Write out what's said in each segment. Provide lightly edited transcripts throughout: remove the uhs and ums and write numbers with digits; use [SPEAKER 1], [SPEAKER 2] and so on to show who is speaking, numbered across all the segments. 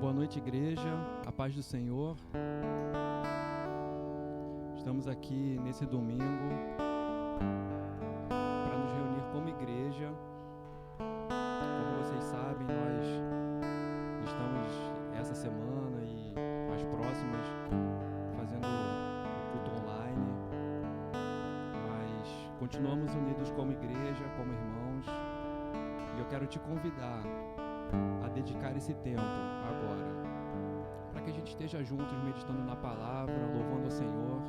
[SPEAKER 1] Boa noite, igreja, a paz do Senhor. Estamos aqui nesse domingo para nos reunir como igreja. Como vocês sabem, nós estamos essa semana e as próximas fazendo o culto online, mas continuamos unidos como igreja, como irmãos, e eu quero te convidar a dedicar esse tempo agora, para que a gente esteja juntos meditando na palavra, louvando ao Senhor.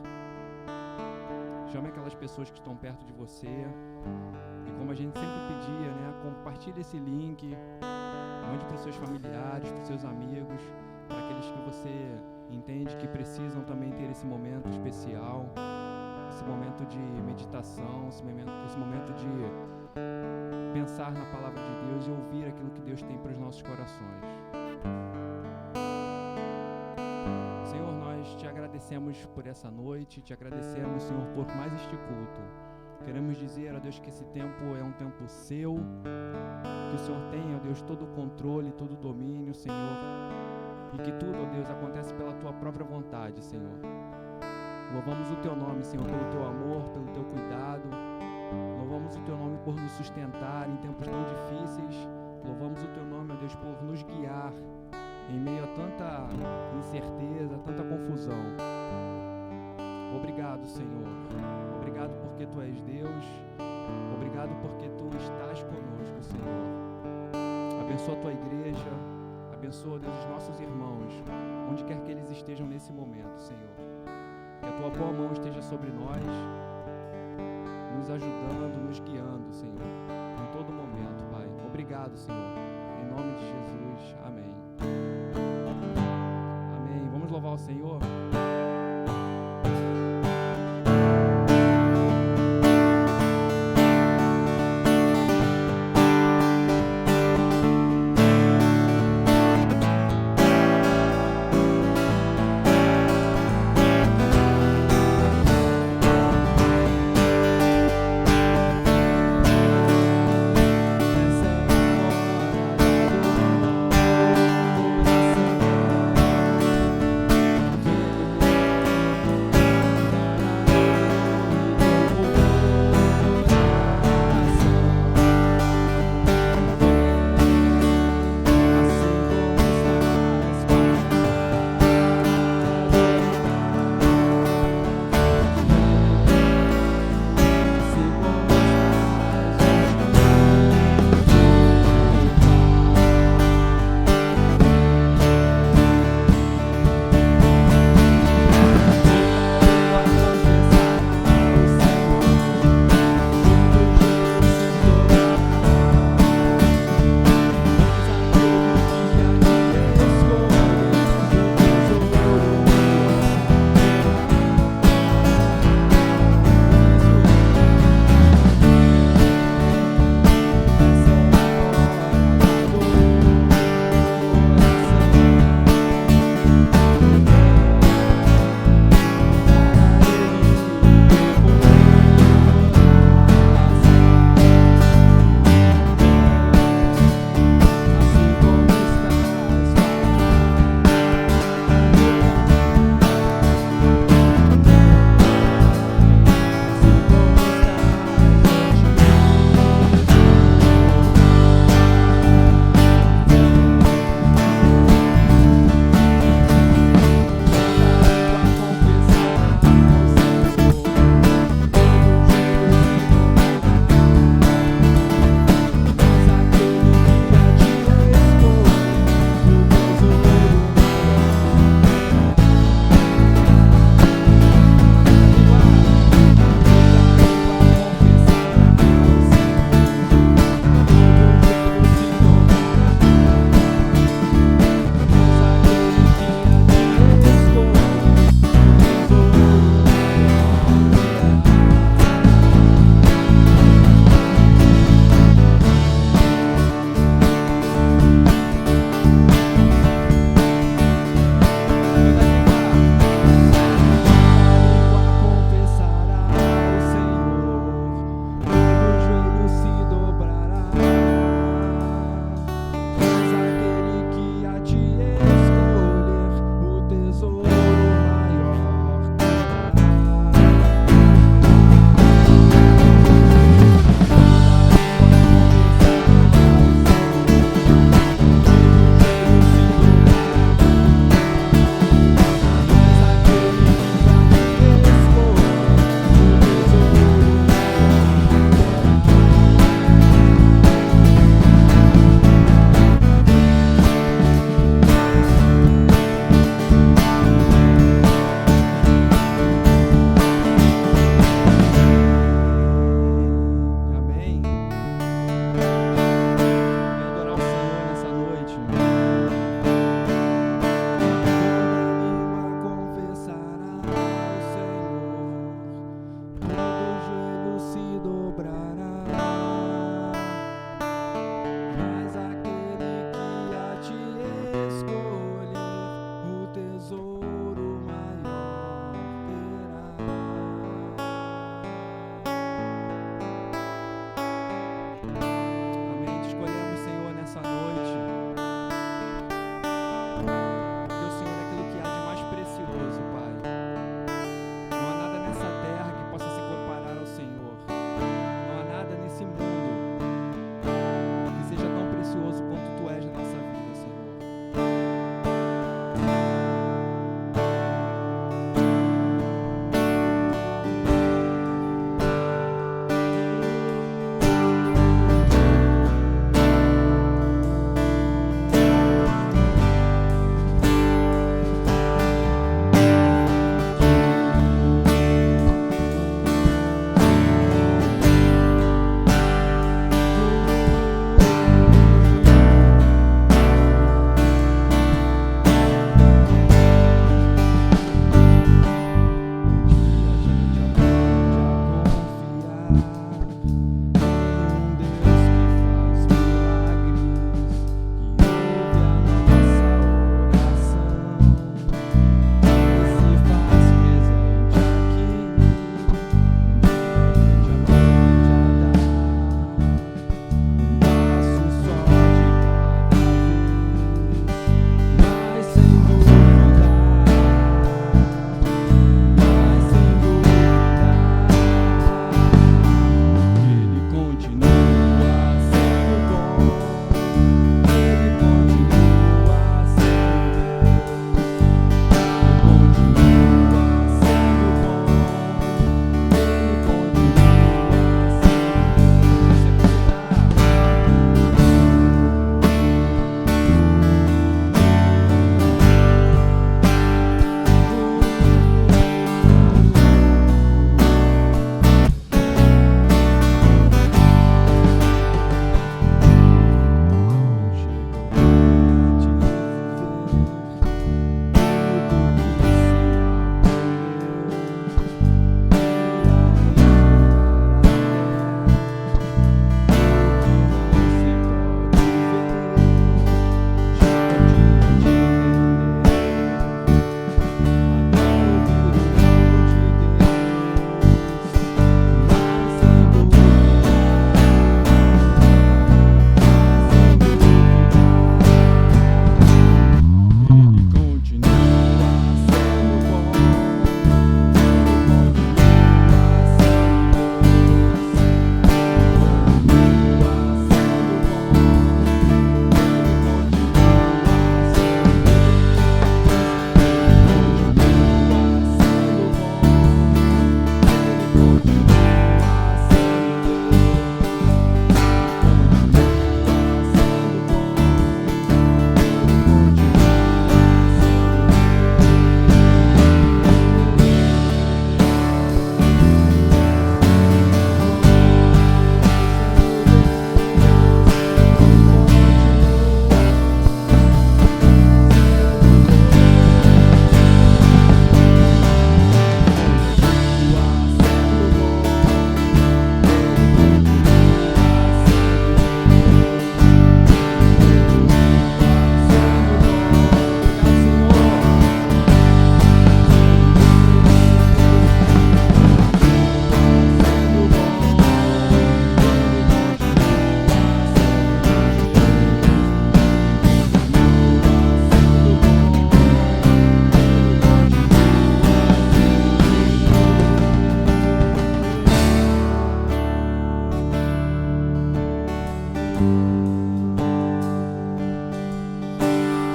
[SPEAKER 1] Chame aquelas pessoas que estão perto de você e, como a gente sempre pedia, compartilhe esse link, mande para os seus familiares, para os seus amigos, para aqueles que você entende que precisam também ter esse momento especial, esse momento de meditação, esse momento de pensar na palavra de Deus e ouvir aquilo que Deus tem para os nossos corações. Senhor, nós te agradecemos por essa noite, te agradecemos, Senhor, por mais este culto. Queremos dizer, ó Deus, que esse tempo é um tempo seu, que o Senhor tem, ó Deus, todo o controle, todo o domínio, Senhor, e que tudo, ó Deus, acontece pela tua própria vontade, Senhor. Louvamos o teu nome, Senhor, pelo teu amor, pelo teu cuidado. Louvamos o teu nome por nos sustentar em tempos tão difíceis. Louvamos o teu nome, ó Deus, por nos guiar em meio a tanta incerteza, tanta confusão. Obrigado, Senhor. Obrigado porque tu és Deus. Obrigado porque tu estás conosco, Senhor. Abençoa a tua igreja. Abençoa, Deus, os nossos irmãos, onde quer que eles estejam nesse momento, Senhor. Que a tua boa mão esteja sobre nós, nos ajudando, nos guiando, Senhor, em todo momento, Pai. Obrigado, Senhor. Em nome de Jesus. Amém. Amém. Vamos louvar o Senhor.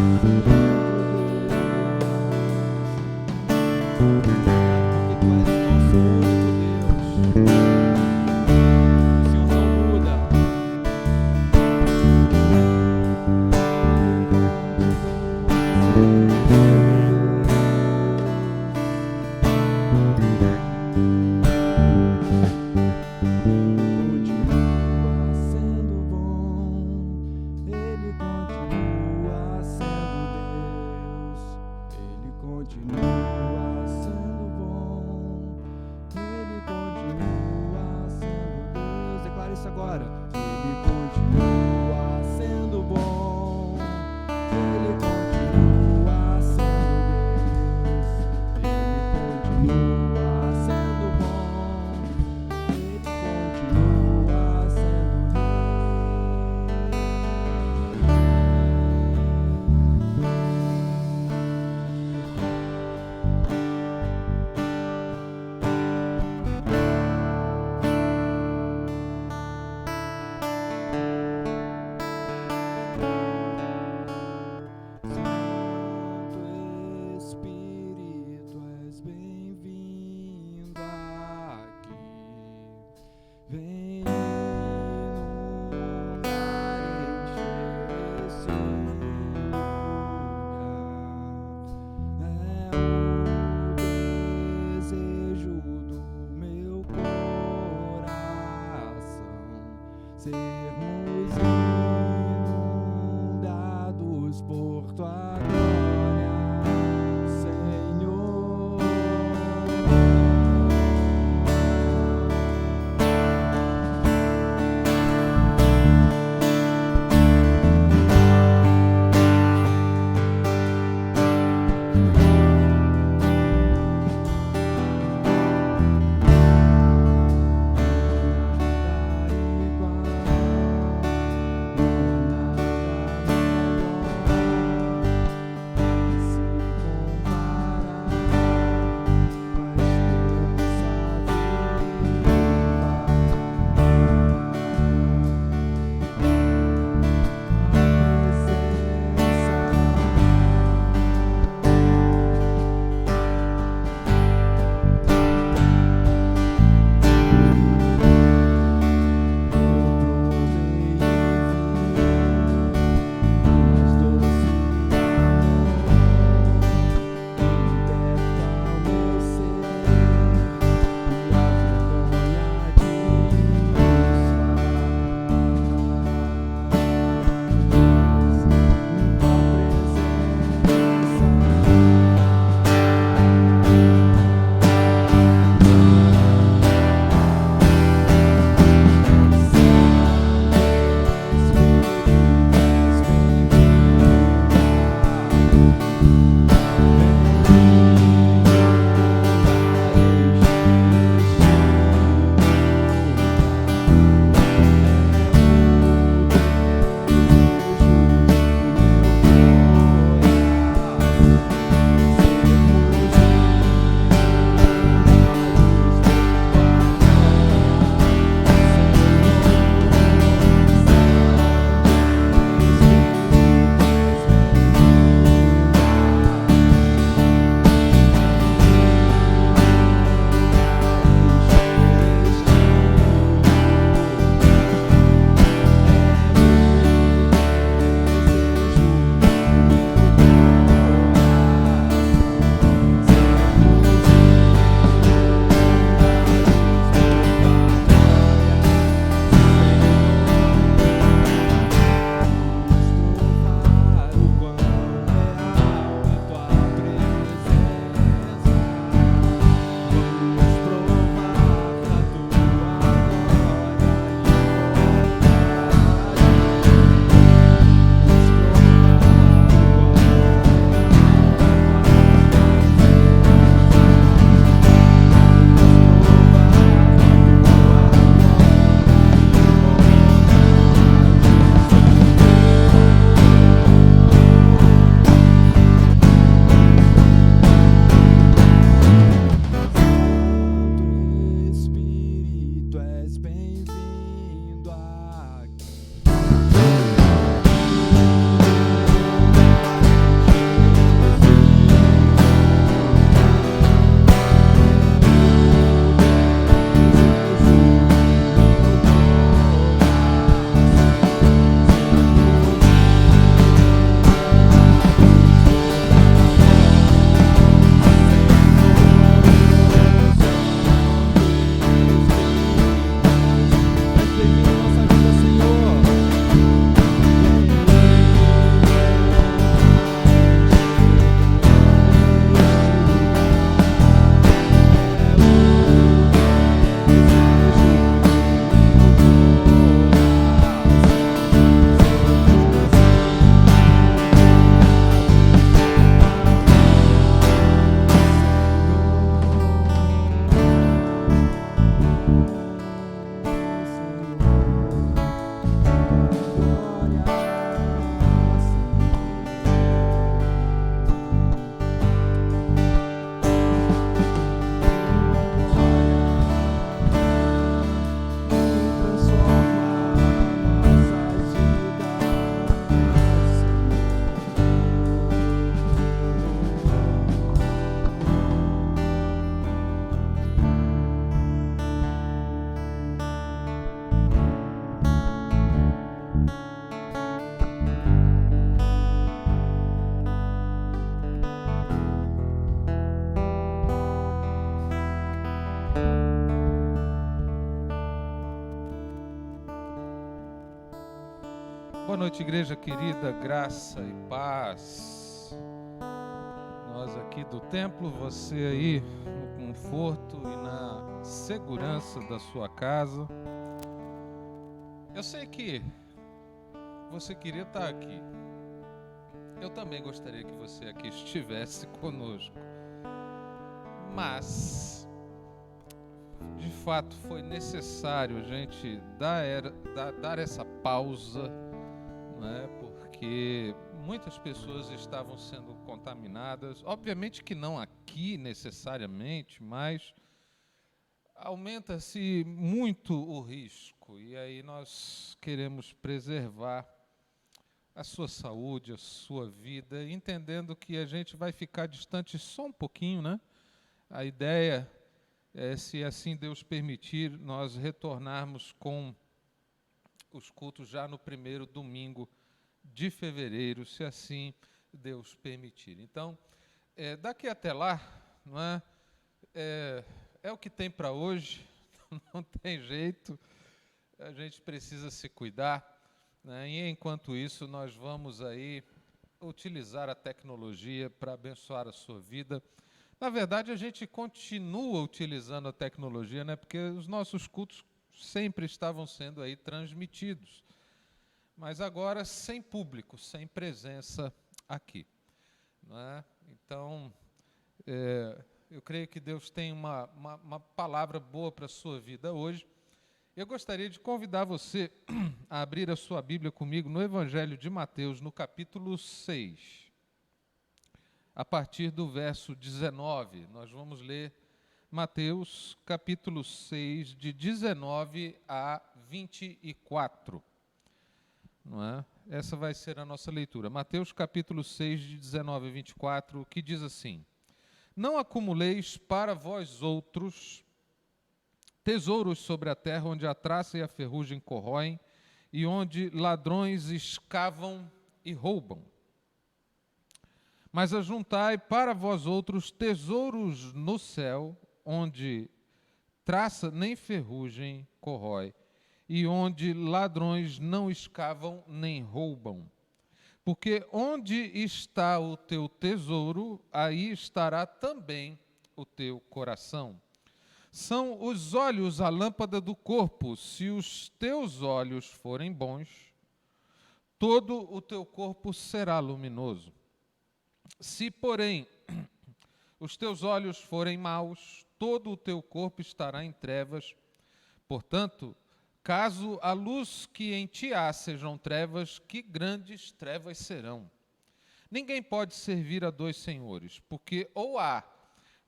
[SPEAKER 2] Nada igual. noite, igreja querida, graça e paz. Nós aqui do templo, você aí no conforto e na segurança da sua casa. Eu sei que você queria estar aqui. Eu também gostaria que você aqui estivesse conosco. Mas, de fato, foi necessário a gente dar essa pausa, né? Porque muitas pessoas estavam sendo contaminadas. Obviamente que não aqui necessariamente, mas aumenta-se muito o risco. E aí nós queremos preservar a sua saúde, a sua vida, entendendo que a gente vai ficar distante só um pouquinho, né? A ideia é, se assim Deus permitir, nós retornarmos com os cultos já no primeiro domingo de fevereiro, se assim Deus permitir. Então, daqui até lá, não é? É o que tem para hoje, não tem jeito, a gente precisa se cuidar, né? E enquanto isso, nós vamos aí utilizar a tecnologia para abençoar a sua vida. Na verdade, a gente continua utilizando a tecnologia, né? Porque os nossos cultos sempre estavam sendo aí transmitidos, mas agora sem público, sem presença aqui, não é? Então, eu creio que Deus tem uma palavra boa para a sua vida hoje. Eu gostaria de convidar você a abrir a sua Bíblia comigo no Evangelho de Mateus, no capítulo 6. A partir do verso 19, nós vamos ler Mateus, capítulo 6, de 19 a 24. Não é? Essa vai ser a nossa leitura. Mateus, capítulo 6, de 19 a 24, que diz assim: Não acumuleis para vós outros tesouros sobre a terra, onde a traça e a ferrugem corroem, e onde ladrões escavam e roubam. Mas ajuntai para vós outros tesouros no céu, onde traça nem ferrugem corrói, e onde ladrões não escavam nem roubam. Porque onde está o teu tesouro, aí estará também o teu coração. São os olhos a lâmpada do corpo. Se os teus olhos forem bons, todo o teu corpo será luminoso. Se, porém, os teus olhos forem maus, todo o teu corpo estará em trevas. Portanto, caso a luz que em ti há sejam trevas, que grandes trevas serão. Ninguém pode servir a dois senhores, porque ou há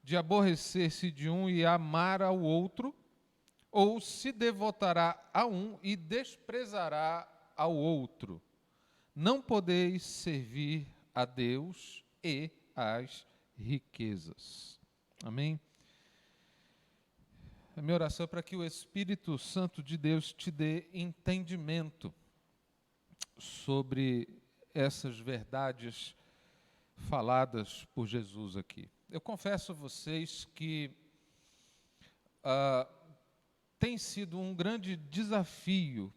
[SPEAKER 2] de aborrecer-se de um e amar ao outro, ou se devotará a um e desprezará ao outro. Não podeis servir a Deus e às riquezas. Amém? A minha oração é para que o Espírito Santo de Deus te dê entendimento sobre essas verdades faladas por Jesus aqui. Eu confesso a vocês que tem sido um grande desafio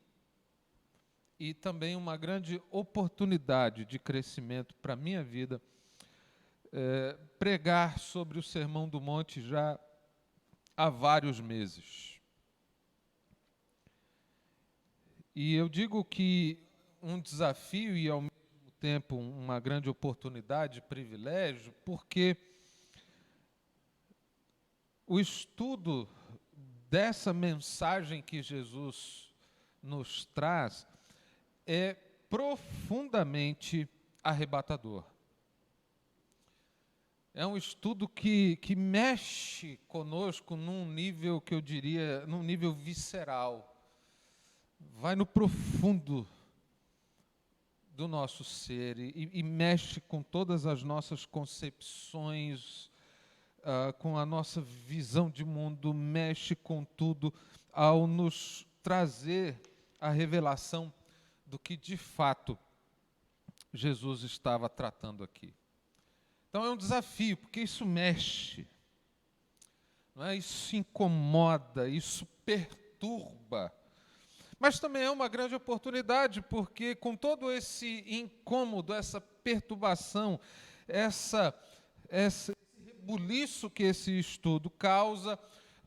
[SPEAKER 2] e também uma grande oportunidade de crescimento para a minha vida, pregar sobre o Sermão do Monte já há vários meses. E eu digo que um desafio e ao mesmo tempo uma grande oportunidade, privilégio, porque o estudo dessa mensagem que Jesus nos traz é profundamente arrebatador. É um estudo que mexe conosco num nível que eu diria, num nível visceral. Vai no profundo do nosso ser e mexe com todas as nossas concepções, com a nossa visão de mundo, mexe com tudo ao nos trazer a revelação do que de fato Jesus estava tratando aqui. Então é um desafio, porque isso mexe, não é? Isso incomoda, isso perturba. Mas também é uma grande oportunidade, porque com todo esse incômodo, essa perturbação, esse rebuliço que esse estudo causa,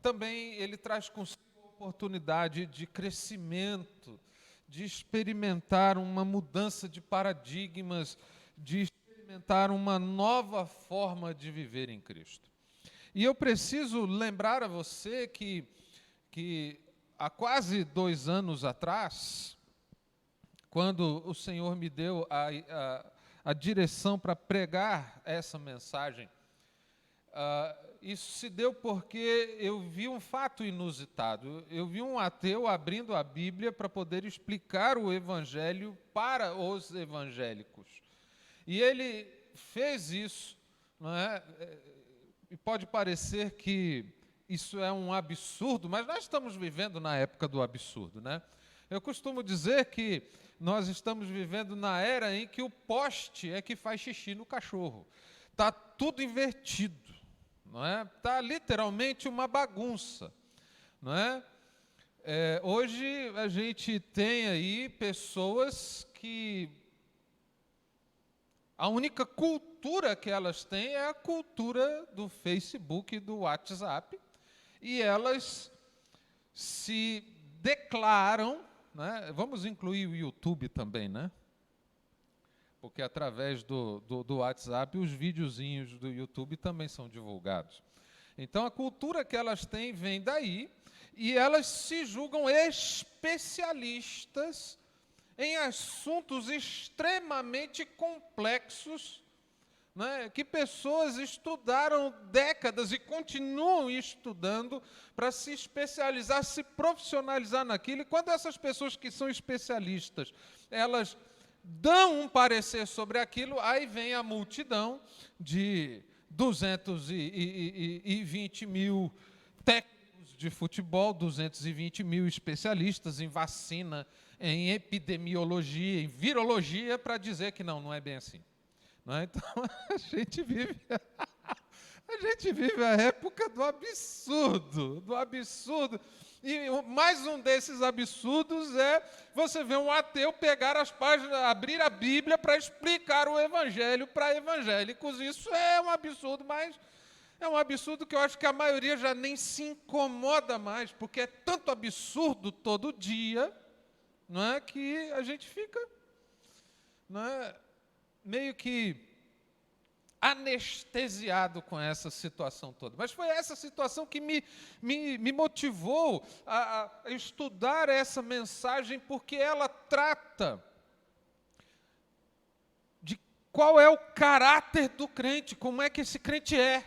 [SPEAKER 2] também ele traz consigo a oportunidade de crescimento, de experimentar uma mudança de paradigmas, de experimentar uma nova forma de viver em Cristo. E eu preciso lembrar a você que há quase 2 anos atrás, quando o Senhor me deu a direção para pregar essa mensagem, isso se deu porque eu vi um fato inusitado. Eu vi um ateu abrindo a Bíblia para poder explicar o Evangelho para os evangélicos. E ele fez isso, não é? E pode parecer que isso é um absurdo, mas nós estamos vivendo na época do absurdo, né? Eu costumo dizer que nós estamos vivendo na era em que o poste é que faz xixi no cachorro. Está tudo invertido, não é? Está literalmente uma bagunça, não é? Hoje a gente tem aí pessoas que a única cultura que elas têm é a cultura do Facebook e do WhatsApp, e elas se declaram, né? Vamos incluir o YouTube também, né? Porque através do WhatsApp os videozinhos do YouTube também são divulgados. Então a cultura que elas têm vem daí, e elas se julgam especialistas em assuntos extremamente complexos, né, que pessoas estudaram décadas e continuam estudando para se especializar, se profissionalizar naquilo. E quando essas pessoas que são especialistas, elas dão um parecer sobre aquilo, aí vem a multidão de 220 mil técnicos de futebol, 220 mil especialistas em vacina, em epidemiologia, em virologia, para dizer que não é bem assim. Não é? Então, a gente vive a época do absurdo, E mais um desses absurdos é você ver um ateu pegar as páginas, abrir a Bíblia para explicar o Evangelho para evangélicos. Isso é um absurdo, mas é um absurdo que eu acho que a maioria já nem se incomoda mais, porque é tanto absurdo todo dia, não é, que a gente fica, não é, meio que anestesiado com essa situação toda. Mas foi essa situação que me motivou a estudar essa mensagem, porque ela trata de qual é o caráter do crente, como é que esse crente é.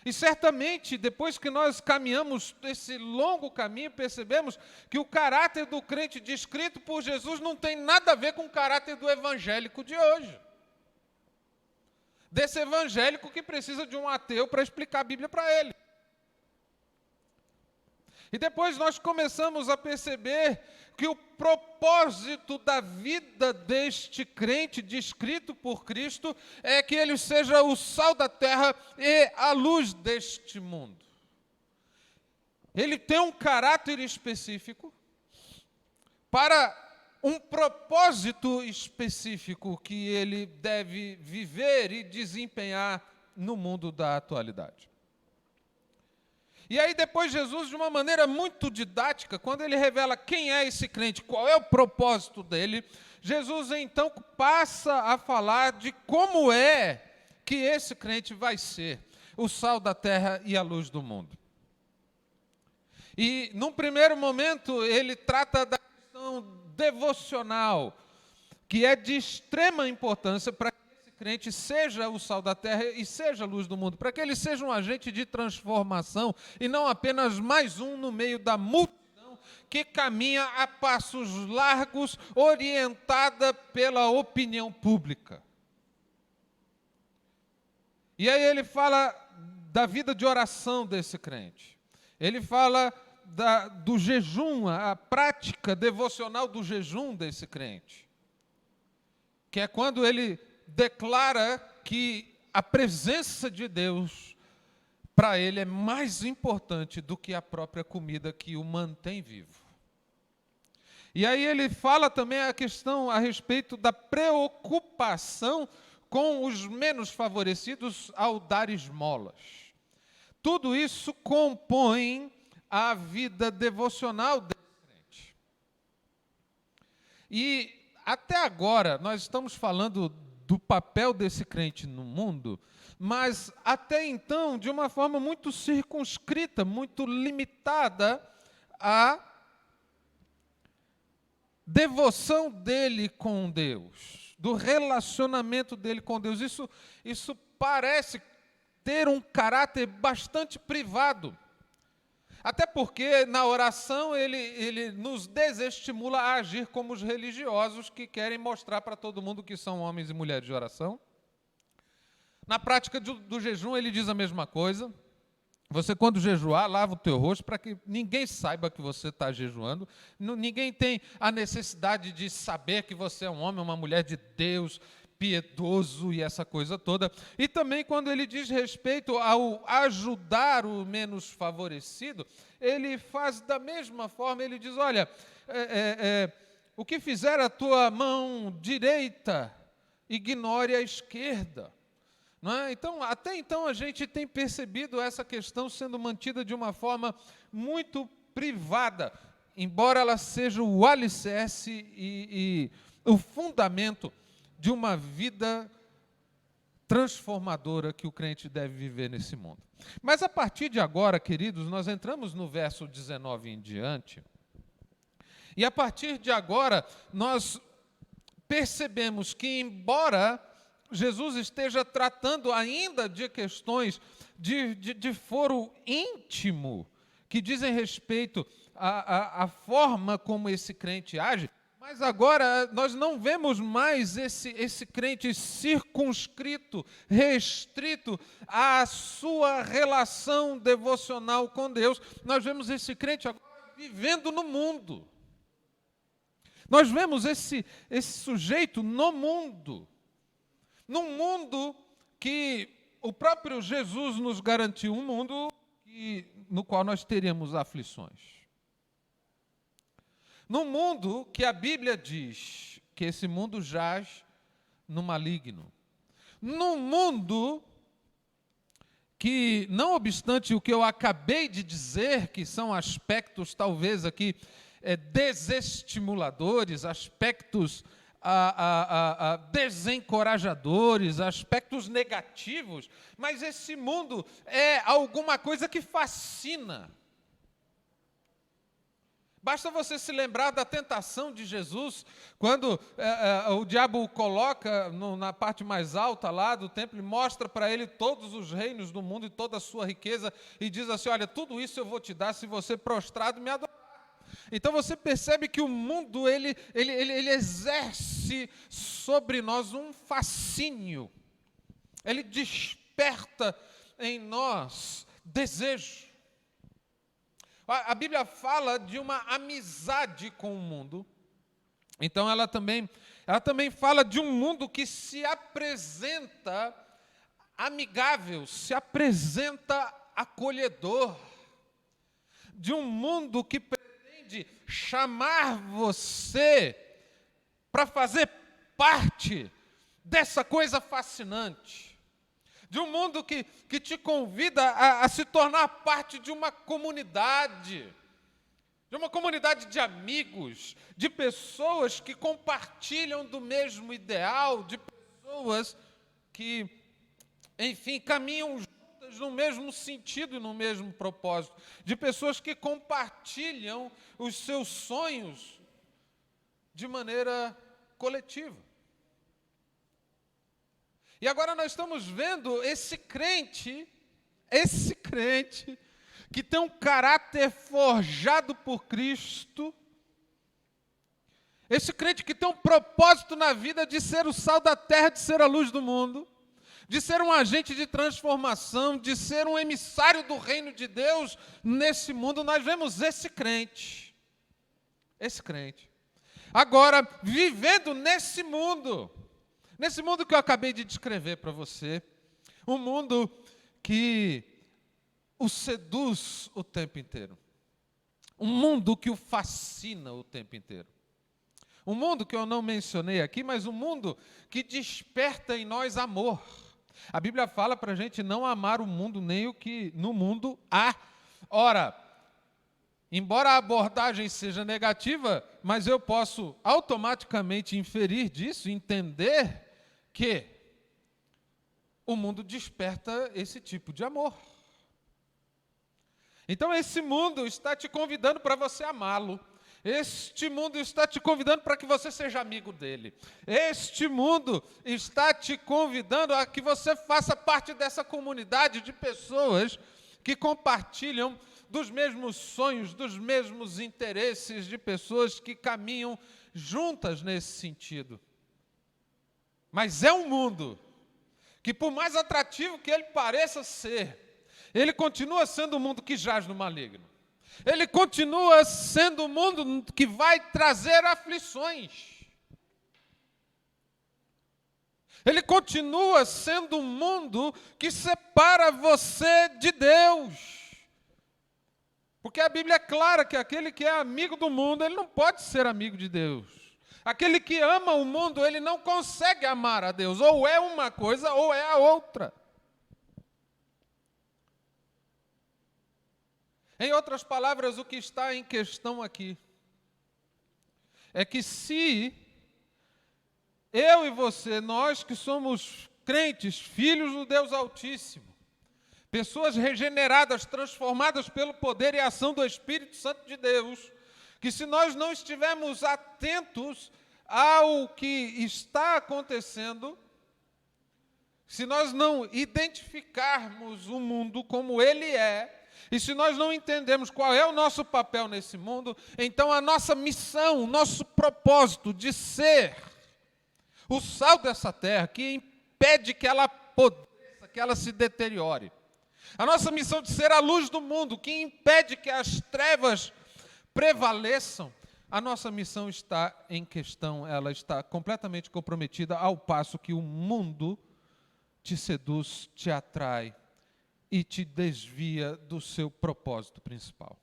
[SPEAKER 2] E certamente, depois que nós caminhamos esse longo caminho, percebemos que o caráter do crente descrito por Jesus não tem nada a ver com o caráter do evangélico de hoje. Desse evangélico que precisa de um ateu para explicar a Bíblia para ele. E depois nós começamos a perceber que o propósito da vida deste crente descrito por Cristo é que ele seja o sal da terra e a luz deste mundo. Ele tem um caráter específico para um propósito específico que ele deve viver e desempenhar no mundo da atualidade. E aí depois Jesus, de uma maneira muito didática, quando ele revela quem é esse crente, qual é o propósito dele, Jesus então passa a falar de como é que esse crente vai ser o sal da terra e a luz do mundo. E num primeiro momento ele trata da questão devocional, que é de extrema importância para crente seja o sal da terra e seja a luz do mundo, para que ele seja um agente de transformação e não apenas mais um no meio da multidão que caminha a passos largos, orientada pela opinião pública. E aí ele fala da vida de oração desse crente. Ele fala do jejum, a prática devocional do jejum desse crente, que é quando ele declara que a presença de Deus para ele é mais importante do que a própria comida que o mantém vivo. E aí ele fala também a questão a respeito da preocupação com os menos favorecidos ao dar esmolas. Tudo isso compõe a vida devocional desse crente. E até agora nós estamos falando do papel desse crente no mundo, mas até então de uma forma muito circunscrita, muito limitada à devoção dele com Deus, do relacionamento dele com Deus. Isso parece ter um caráter bastante privado. Até porque na oração ele nos desestimula a agir como os religiosos que querem mostrar para todo mundo que são homens e mulheres de oração. Na prática do jejum ele diz a mesma coisa. Você, quando jejuar, lava o teu rosto para que ninguém saiba que você está jejuando. Ninguém tem a necessidade de saber que você é um homem, uma mulher de Deus, piedoso e essa coisa toda. E também quando ele diz respeito ao ajudar o menos favorecido, ele faz da mesma forma, ele diz, olha, o que fizer a tua mão direita, ignore a esquerda. Não é? Então, até então a gente tem percebido essa questão sendo mantida de uma forma muito privada, embora ela seja o alicerce e o fundamento de uma vida transformadora que o crente deve viver nesse mundo. Mas a partir de agora, queridos, nós entramos no verso 19 em diante, e a partir de agora nós percebemos que, embora Jesus esteja tratando ainda de questões de foro íntimo, que dizem respeito à forma como esse crente age, mas agora nós não vemos mais esse crente circunscrito, restrito à sua relação devocional com Deus. Nós vemos esse crente agora vivendo no mundo. Nós vemos esse sujeito no mundo. Num mundo que o próprio Jesus nos garantiu, um mundo no qual nós teríamos aflições. Num mundo que a Bíblia diz que esse mundo jaz no maligno. Num mundo que, não obstante o que eu acabei de dizer, que são aspectos talvez aqui desestimuladores, aspectos desencorajadores, aspectos negativos, mas esse mundo é alguma coisa que fascina. Basta você se lembrar da tentação de Jesus, quando o diabo o coloca na parte mais alta lá do templo e mostra para ele todos os reinos do mundo e toda a sua riqueza e diz assim, olha, tudo isso eu vou te dar se você prostrado me adorar. Então você percebe que o mundo ele exerce sobre nós um fascínio. Ele desperta em nós desejo. A Bíblia fala de uma amizade com o mundo. Então ela também fala de um mundo que se apresenta amigável, se apresenta acolhedor. De um mundo que pretende chamar você para fazer parte dessa coisa fascinante. De um mundo que te convida a se tornar parte de uma comunidade de amigos, de pessoas que compartilham do mesmo ideal, de pessoas que, enfim, caminham juntas no mesmo sentido e no mesmo propósito, de pessoas que compartilham os seus sonhos de maneira coletiva. E agora nós estamos vendo esse crente que tem um caráter forjado por Cristo, esse crente que tem um propósito na vida de ser o sal da terra, de ser a luz do mundo, de ser um agente de transformação, de ser um emissário do reino de Deus nesse mundo. Nós vemos esse crente, agora vivendo nesse mundo que eu acabei de descrever para você, um mundo que o seduz o tempo inteiro, um mundo que o fascina o tempo inteiro. Um mundo que eu não mencionei aqui, mas um mundo que desperta em nós amor. A Bíblia fala para a gente não amar o mundo, nem o que no mundo há. Ora, embora a abordagem seja negativa, mas eu posso automaticamente inferir disso, entender que o mundo desperta esse tipo de amor. Então esse mundo está te convidando para você amá-lo. Este mundo está te convidando para que você seja amigo dele. Este mundo está te convidando a que você faça parte dessa comunidade de pessoas que compartilham dos mesmos sonhos, dos mesmos interesses, de pessoas que caminham juntas nesse sentido. Mas é um mundo que, por mais atrativo que ele pareça ser, ele continua sendo um mundo que jaz no maligno. Ele continua sendo um mundo que vai trazer aflições. Ele continua sendo um mundo que separa você de Deus. Porque a Bíblia é clara que aquele que é amigo do mundo, ele não pode ser amigo de Deus. Aquele que ama o mundo, ele não consegue amar a Deus. Ou é uma coisa, ou é a outra. Em outras palavras, o que está em questão aqui é que se eu e você, nós que somos crentes, filhos do Deus Altíssimo, pessoas regeneradas, transformadas pelo poder e ação do Espírito Santo de Deus, que se nós não estivermos atentos ao que está acontecendo, se nós não identificarmos o mundo como ele é, e se nós não entendemos qual é o nosso papel nesse mundo, então a nossa missão, o nosso propósito de ser o sal dessa terra, que impede que ela apodreça, que ela se deteriore. A nossa missão de ser a luz do mundo, que impede que as trevas prevaleçam. A nossa missão está em questão, ela está completamente comprometida, ao passo que o mundo te seduz, te atrai e te desvia do seu propósito principal.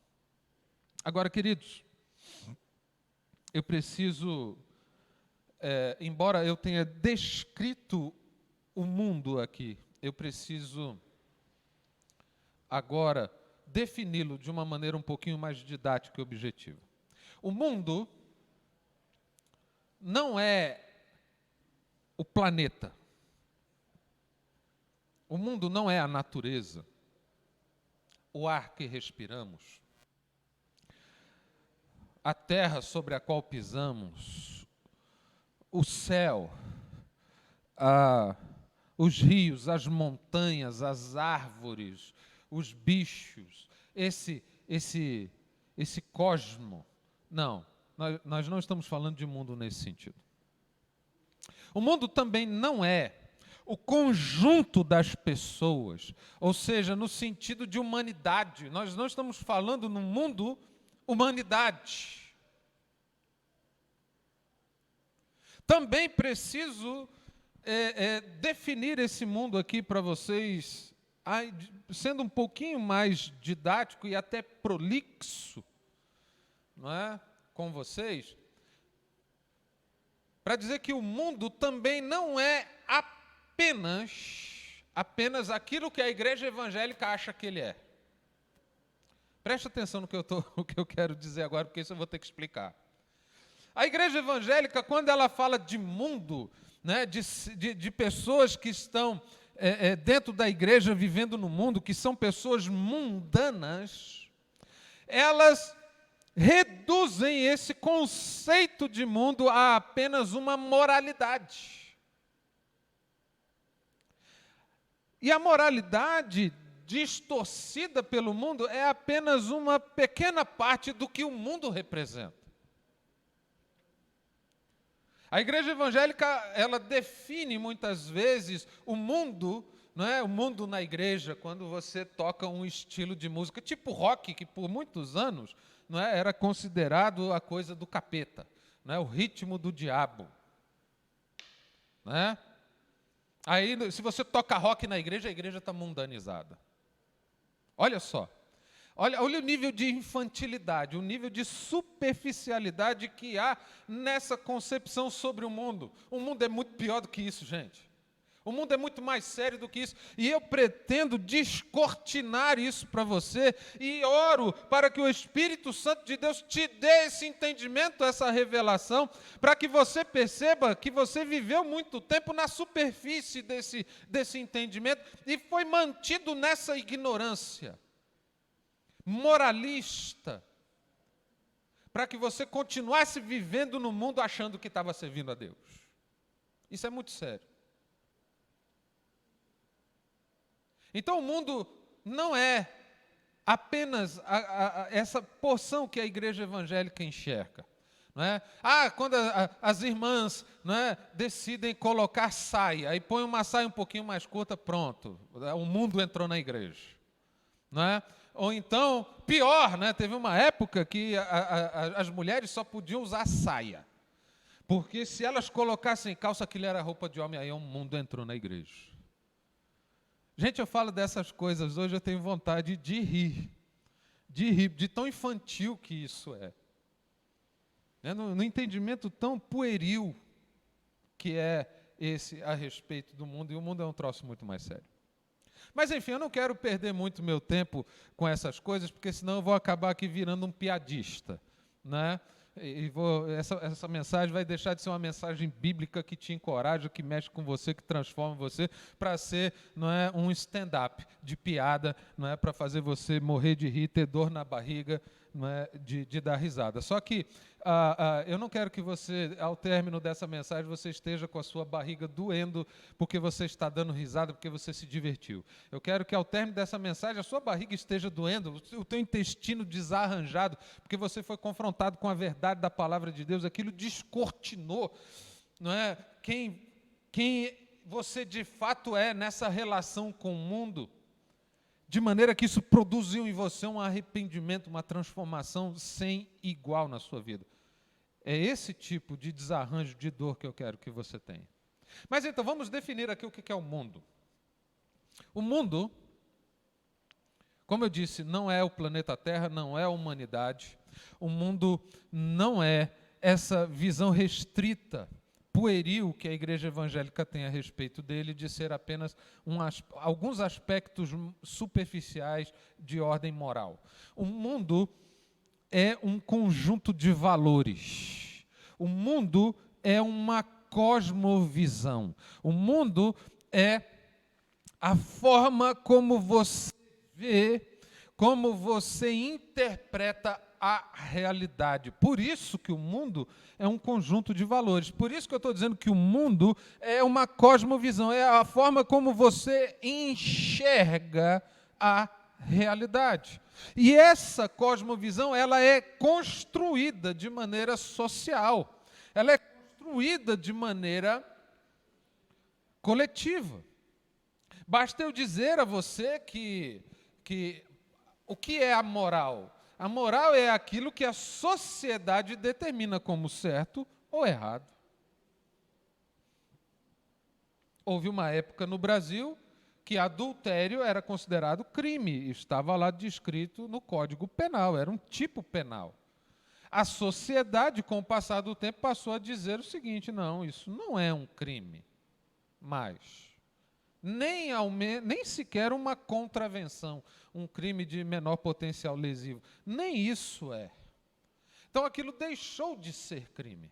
[SPEAKER 2] Agora, queridos, eu preciso, embora eu tenha descrito o mundo aqui, eu preciso agora defini-lo de uma maneira um pouquinho mais didática e objetiva. O mundo não é o planeta. O mundo não é a natureza, o ar que respiramos, a terra sobre a qual pisamos, o céu, os rios, as montanhas, as árvores, os bichos, esse cosmo. Não, nós não estamos falando de mundo nesse sentido. O mundo também não é o conjunto das pessoas, ou seja, no sentido de humanidade. Nós não estamos falando no mundo humanidade. Também preciso definir esse mundo aqui para vocês, sendo um pouquinho mais didático e até prolixo, não é? Com vocês, para dizer que o mundo também não é apenas aquilo que a igreja evangélica acha que ele é. Preste atenção no que eu quero dizer agora, porque isso eu vou ter que explicar. A igreja evangélica, quando ela fala de mundo, né, de pessoas que estão dentro da igreja, vivendo no mundo, que são pessoas mundanas, elas reduzem esse conceito de mundo a apenas uma moralidade. E a moralidade distorcida pelo mundo é apenas uma pequena parte do que o mundo representa. A igreja evangélica, ela define muitas vezes o mundo, não é? O mundo na igreja, quando você toca um estilo de música tipo rock, que por muitos anos, não é, era considerado a coisa do capeta, não é? O ritmo do diabo. Não é? Aí, se você toca rock na igreja, a igreja está mundanizada. Olha só, Olha o nível de infantilidade, o nível de superficialidade que há nessa concepção sobre o mundo. O mundo é muito pior do que isso, gente. O mundo é muito mais sério do que isso. E eu pretendo descortinar isso para você e oro para que o Espírito Santo de Deus te dê esse entendimento, essa revelação, para que você perceba que você viveu muito tempo na superfície desse entendimento e foi mantido nessa ignorância moralista, para que você continuasse vivendo no mundo achando que estava servindo a Deus. Isso é muito sério. Então o mundo não é apenas essa porção que a igreja evangélica enxerga. Não é? Quando as irmãs, não é, decidem colocar saia, aí põe uma saia um pouquinho mais curta, pronto, o mundo entrou na igreja. Não é? Ou então, pior, né? Teve uma época que as mulheres só podiam usar saia. Porque se elas colocassem calça, aquilo era roupa de homem, aí o mundo entrou na igreja. Gente, eu falo dessas coisas hoje, eu tenho vontade de rir, de tão infantil que isso é. No entendimento tão pueril que é esse a respeito do mundo, e o mundo é um troço muito mais sério. Mas, enfim, eu não quero perder muito meu tempo com essas coisas, porque senão eu vou acabar aqui virando um piadista, né? Essa mensagem vai deixar de ser uma mensagem bíblica que te encoraja, que mexe com você, que transforma você, para ser, não é, um stand-up de piada, não é, para fazer você morrer de rir, ter dor na barriga, não é, de dar risada. Só que eu não quero que você, ao término dessa mensagem, você esteja com a sua barriga doendo porque você está dando risada, porque você se divertiu. Eu quero que ao término dessa mensagem a sua barriga esteja doendo, o teu intestino desarranjado, porque você foi confrontado com a verdade da palavra de Deus, aquilo descortinou, não é? Quem você de fato é nessa relação com o mundo, de maneira que isso produziu em você um arrependimento, uma transformação sem igual na sua vida. É esse tipo de desarranjo, de dor que eu quero que você tenha. Mas então, vamos definir aqui o que é o mundo. O mundo, como eu disse, não é o planeta Terra, não é a humanidade. O mundo não é essa visão restrita, pueril que a igreja evangélica tem a respeito dele, de ser apenas alguns aspectos superficiais de ordem moral. O mundo é um conjunto de valores. O mundo é uma cosmovisão. O mundo é a forma como você vê, como você interpreta a realidade. Por isso que o mundo é um conjunto de valores. Por isso que eu estou dizendo que o mundo é uma cosmovisão, é a forma como você enxerga a realidade. E essa cosmovisão, ela é construída de maneira social. Ela é construída de maneira coletiva. Basta eu dizer a você que o que é a moral? A moral é aquilo que a sociedade determina como certo ou errado. Houve uma época no Brasil que adultério era considerado crime, estava lá descrito no Código Penal, era um tipo penal. A sociedade, com o passar do tempo, passou a dizer o seguinte: não, isso não é um crime mais. Nem sequer uma contravenção, um crime de menor potencial lesivo. Nem isso é. Então aquilo deixou de ser crime.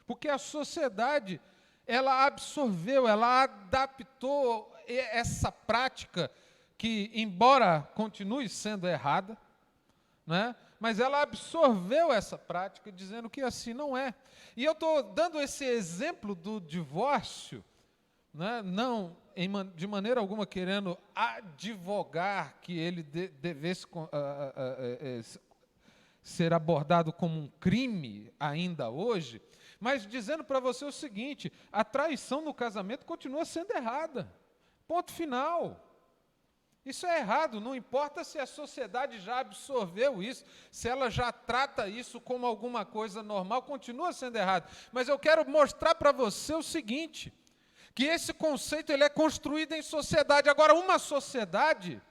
[SPEAKER 2] Porque a sociedade, ela absorveu, ela adaptou essa prática que, embora continue sendo errada, né, mas ela absorveu essa prática dizendo que assim não é. E eu estou dando esse exemplo do divórcio, né, não de maneira alguma querendo advogar que ele devesse ser abordado como um crime ainda hoje, mas dizendo para você o seguinte: a traição no casamento continua sendo errada. Ponto final. Isso é errado, não importa se a sociedade já absorveu isso, se ela já trata isso como alguma coisa normal, continua sendo errado. Mas eu quero mostrar para você o seguinte: que esse conceito ele é construído em sociedade. Agora, uma sociedade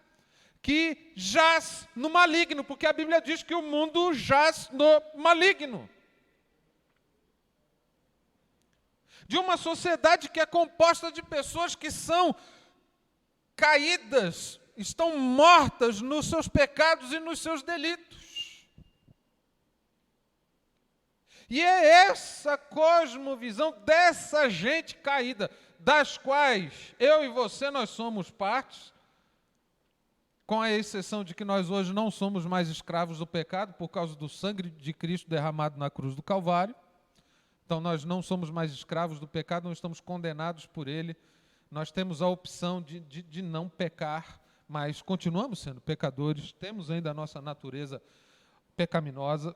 [SPEAKER 2] que jaz no maligno, porque a Bíblia diz que o mundo jaz no maligno. De uma sociedade que é composta de pessoas que são caídas, estão mortas nos seus pecados e nos seus delitos. E é essa cosmovisão dessa gente caída, das quais eu e você nós somos partes, com a exceção de que nós hoje não somos mais escravos do pecado por causa do sangue de Cristo derramado na cruz do Calvário. Então nós não somos mais escravos do pecado, não estamos condenados por ele. Nós temos a opção de não pecar, mas continuamos sendo pecadores, temos ainda a nossa natureza pecaminosa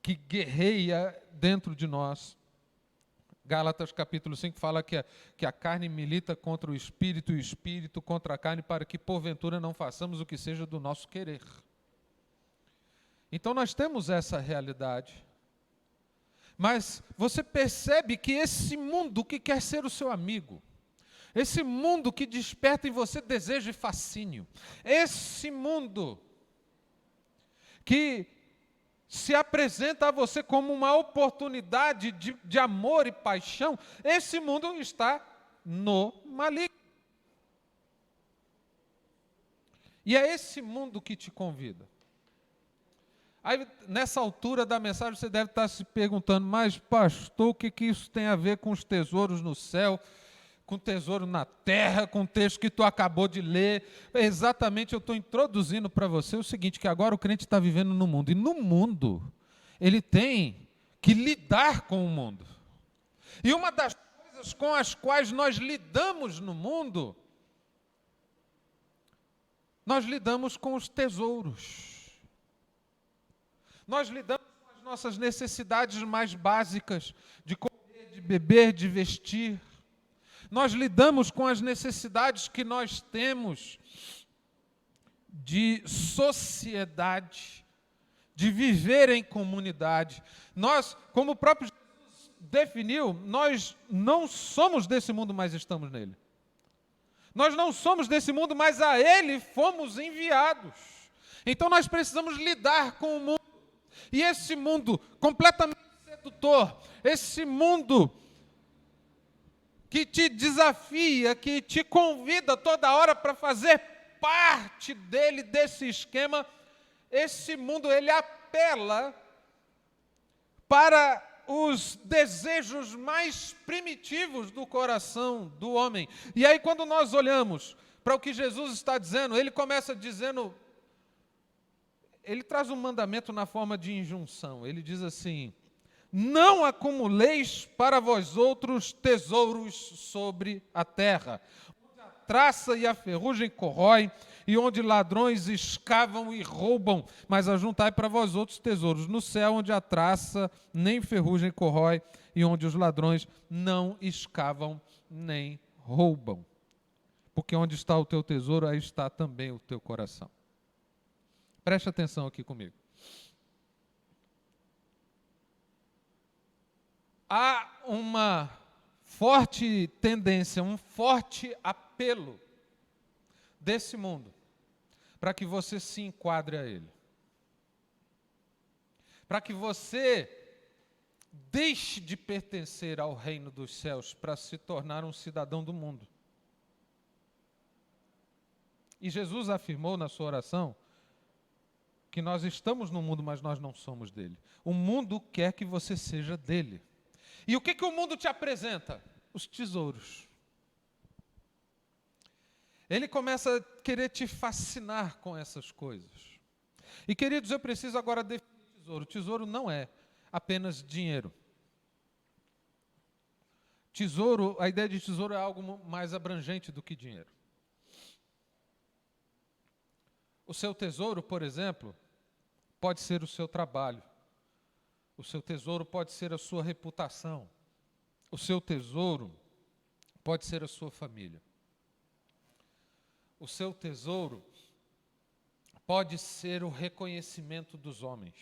[SPEAKER 2] que guerreia dentro de nós. Gálatas capítulo 5 fala que a carne milita contra o espírito e o espírito contra a carne, para que porventura não façamos o que seja do nosso querer. Então nós temos essa realidade. Mas você percebe que esse mundo que quer ser o seu amigo, esse mundo que desperta em você desejo e fascínio, esse mundo que se apresenta a você como uma oportunidade de amor e paixão, esse mundo está no maligno. E é esse mundo que te convida. Aí, nessa altura da mensagem, você deve estar se perguntando, mas pastor, o que isso tem a ver com os tesouros no céu, com tesouro na terra, com o texto que tu acabou de ler? Exatamente, eu estou introduzindo para você o seguinte, que agora o crente está vivendo no mundo, e no mundo ele tem que lidar com o mundo. E uma das coisas com as quais nós lidamos no mundo, nós lidamos com os tesouros. Nós lidamos com as nossas necessidades mais básicas, de comer, de beber, de vestir. Nós lidamos com as necessidades que nós temos de sociedade, de viver em comunidade. Nós, como o próprio Jesus definiu, nós não somos desse mundo, mas estamos nele. Nós não somos desse mundo, mas a ele fomos enviados. Então nós precisamos lidar com o mundo. E esse mundo completamente sedutor, esse mundo que te desafia, que te convida toda hora para fazer parte dele, desse esquema, esse mundo, ele apela para os desejos mais primitivos do coração do homem. E aí, quando nós olhamos para o que Jesus está dizendo, ele começa dizendo, ele traz um mandamento na forma de injunção. Ele diz assim: não acumuleis para vós outros tesouros sobre a terra, onde a traça e a ferrugem corroem, e onde ladrões escavam e roubam, mas ajuntai para vós outros tesouros no céu, onde a traça nem ferrugem corrói, e onde os ladrões não escavam nem roubam. Porque onde está o teu tesouro, aí está também o teu coração. Preste atenção aqui comigo. Há uma forte tendência, um forte apelo desse mundo para que você se enquadre a ele. Para que você deixe de pertencer ao reino dos céus para se tornar um cidadão do mundo. E Jesus afirmou na sua oração que nós estamos no mundo, mas nós não somos dele. O mundo quer que você seja dele. E o que o mundo te apresenta? Os tesouros. Ele começa a querer te fascinar com essas coisas. E, queridos, eu preciso agora definir tesouro. Tesouro não é apenas dinheiro. Tesouro, a ideia de tesouro é algo mais abrangente do que dinheiro. O seu tesouro, por exemplo, pode ser o seu trabalho. O seu tesouro pode ser a sua reputação. O seu tesouro pode ser a sua família. O seu tesouro pode ser o reconhecimento dos homens.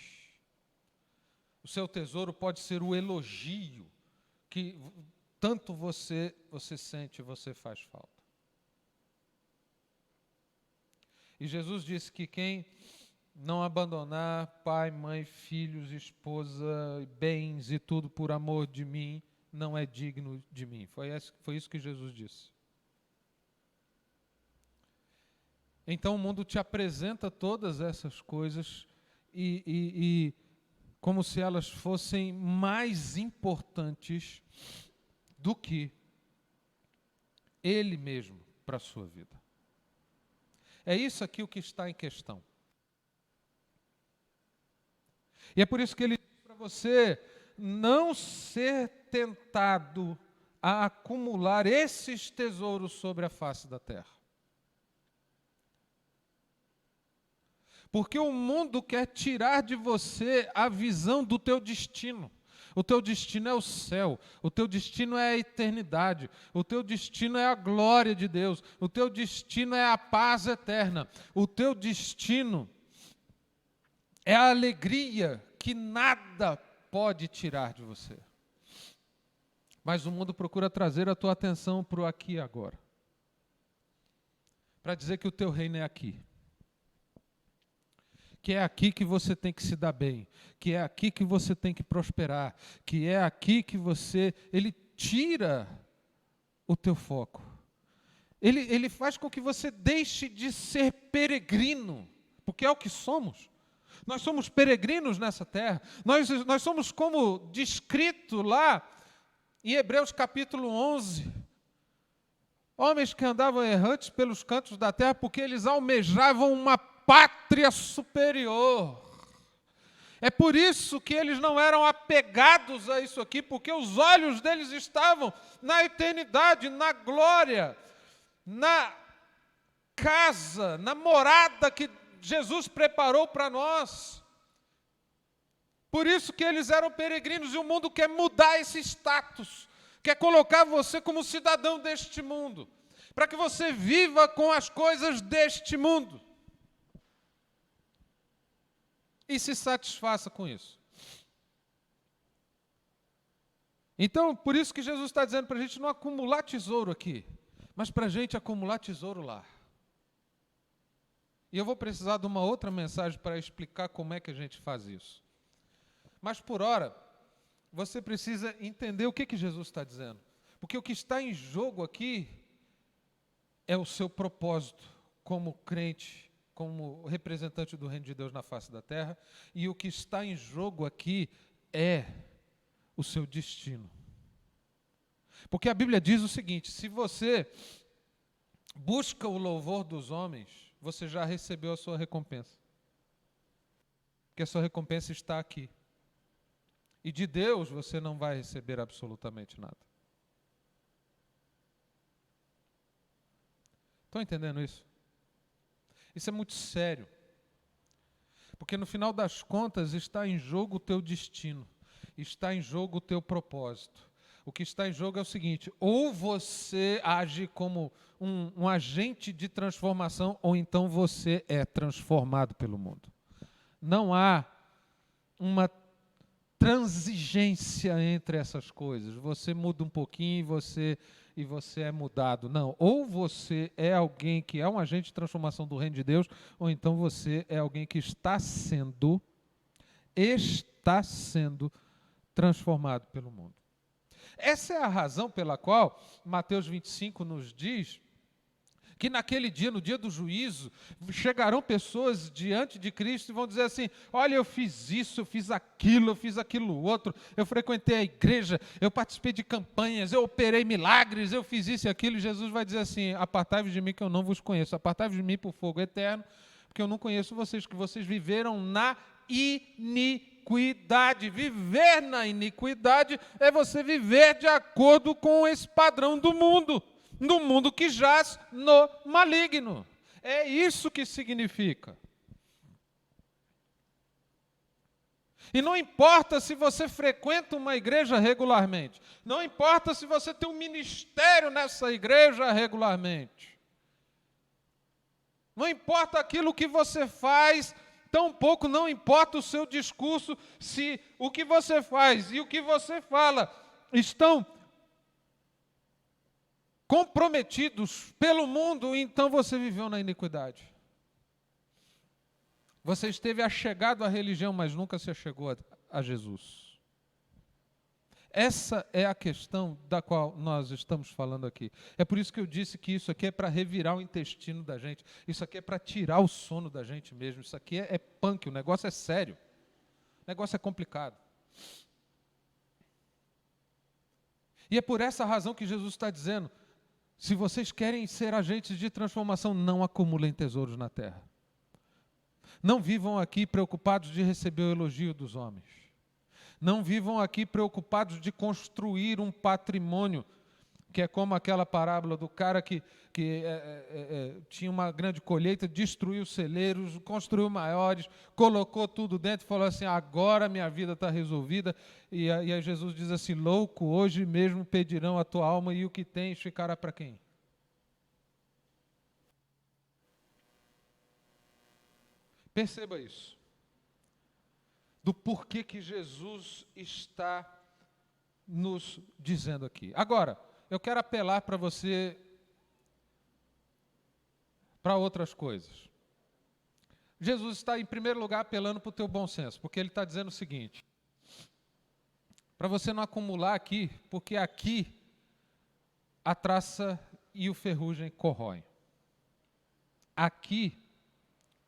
[SPEAKER 2] O seu tesouro pode ser o elogio que tanto você sente e você faz falta. E Jesus disse que quem não abandonar pai, mãe, filhos, esposa, bens e tudo por amor de mim, não é digno de mim. Foi isso que Jesus disse. Então o mundo te apresenta todas essas coisas e como se elas fossem mais importantes do que Ele mesmo para a sua vida. É isso aqui o que está em questão. E é por isso que ele diz para você não ser tentado a acumular esses tesouros sobre a face da terra. Porque o mundo quer tirar de você a visão do teu destino. O teu destino é o céu, o teu destino é a eternidade, o teu destino é a glória de Deus, o teu destino é a paz eterna, o teu destino é a alegria que nada pode tirar de você. Mas o mundo procura trazer a tua atenção para o aqui e agora. Para dizer que o teu reino é aqui. Que é aqui que você tem que se dar bem. Que é aqui que você tem que prosperar. Que é aqui que ele tira o teu foco. Ele faz com que você deixe de ser peregrino. Porque é o que somos. Nós somos peregrinos nessa terra. Nós somos como descrito lá em Hebreus capítulo 11. Homens que andavam errantes pelos cantos da terra porque eles almejavam uma pátria superior. É por isso que eles não eram apegados a isso aqui, porque os olhos deles estavam na eternidade, na glória, na casa, na morada que Jesus preparou para nós. Por isso que eles eram peregrinos e o mundo quer mudar esse status, quer colocar você como cidadão deste mundo, para que você viva com as coisas deste mundo e se satisfaça com isso. Então, por isso que Jesus está dizendo para a gente não acumular tesouro aqui, mas para a gente acumular tesouro lá. E eu vou precisar de uma outra mensagem para explicar como é que a gente faz isso. Mas por hora, você precisa entender o que Jesus está dizendo. Porque o que está em jogo aqui é o seu propósito como crente, como representante do reino de Deus na face da terra. E o que está em jogo aqui é o seu destino. Porque a Bíblia diz o seguinte: se você busca o louvor dos homens, você já recebeu a sua recompensa. Porque a sua recompensa está aqui. E de Deus você não vai receber absolutamente nada. Estão entendendo isso? Isso é muito sério. Porque no final das contas está em jogo o teu destino. Está em jogo o teu propósito. O que está em jogo é o seguinte: ou você age como um agente de transformação, ou então você é transformado pelo mundo. Não há uma transigência entre essas coisas. Você muda um pouquinho e você é mudado. Não. Ou você é alguém que é um agente de transformação do reino de Deus, ou então você é alguém que está sendo transformado pelo mundo. Essa é a razão pela qual Mateus 25 nos diz que naquele dia, no dia do juízo, chegarão pessoas diante de Cristo e vão dizer assim: olha, eu fiz isso, eu fiz aquilo outro, eu frequentei a igreja, eu participei de campanhas, eu operei milagres, eu fiz isso e aquilo. E Jesus vai dizer assim: apartai-vos de mim que eu não vos conheço, apartai-vos de mim por fogo eterno, porque eu não conheço vocês, que vocês viveram na iniquidade. Viver na iniquidade é você viver de acordo com esse padrão do mundo que jaz no maligno. É isso que significa. E não importa se você frequenta uma igreja regularmente, não importa se você tem um ministério nessa igreja regularmente, não importa aquilo que você faz, tampouco não importa o seu discurso, se o que você faz e o que você fala estão comprometidos pelo mundo, então você viveu na iniquidade. Você esteve achegado à religião, mas nunca se achegou a Jesus. Essa é a questão da qual nós estamos falando aqui. É por isso que eu disse que isso aqui é para revirar o intestino da gente. Isso aqui é para tirar o sono da gente mesmo. Isso aqui é punk, o negócio é sério. O negócio é complicado. E é por essa razão que Jesus está dizendo, se vocês querem ser agentes de transformação, não acumulem tesouros na terra. Não vivam aqui preocupados de receber o elogio dos homens. Não vivam aqui preocupados de construir um patrimônio, que é como aquela parábola do cara que tinha uma grande colheita, destruiu celeiros, construiu maiores, colocou tudo dentro e falou assim, agora minha vida está resolvida. E aí Jesus diz assim, louco, hoje mesmo pedirão a tua alma e o que tens ficará para quem? Perceba isso. Do porquê que Jesus está nos dizendo aqui. Agora, eu quero apelar para você para outras coisas. Jesus está, em primeiro lugar, apelando para o teu bom senso, porque ele está dizendo o seguinte, para você não acumular aqui, porque aqui a traça e o ferrugem corroem. Aqui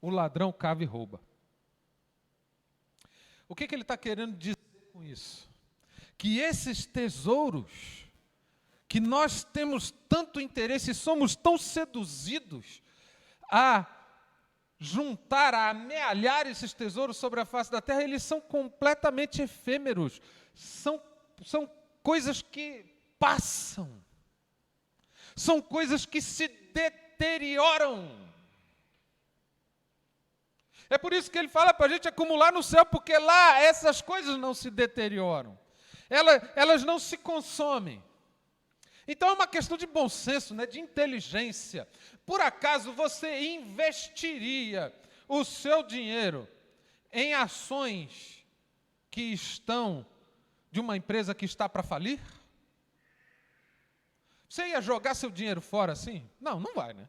[SPEAKER 2] o ladrão cava e rouba. O que ele está querendo dizer com isso? Que esses tesouros que nós temos tanto interesse e somos tão seduzidos a juntar, a amealhar esses tesouros sobre a face da terra, eles são completamente efêmeros, são coisas que passam, são coisas que se deterioram. É por isso que ele fala para a gente acumular no céu, porque lá essas coisas não se deterioram, elas não se consomem. Então é uma questão de bom senso, né, de inteligência. Por acaso você investiria o seu dinheiro em ações que estão de uma empresa que está para falir? Você ia jogar seu dinheiro fora assim? Não, não vai, né?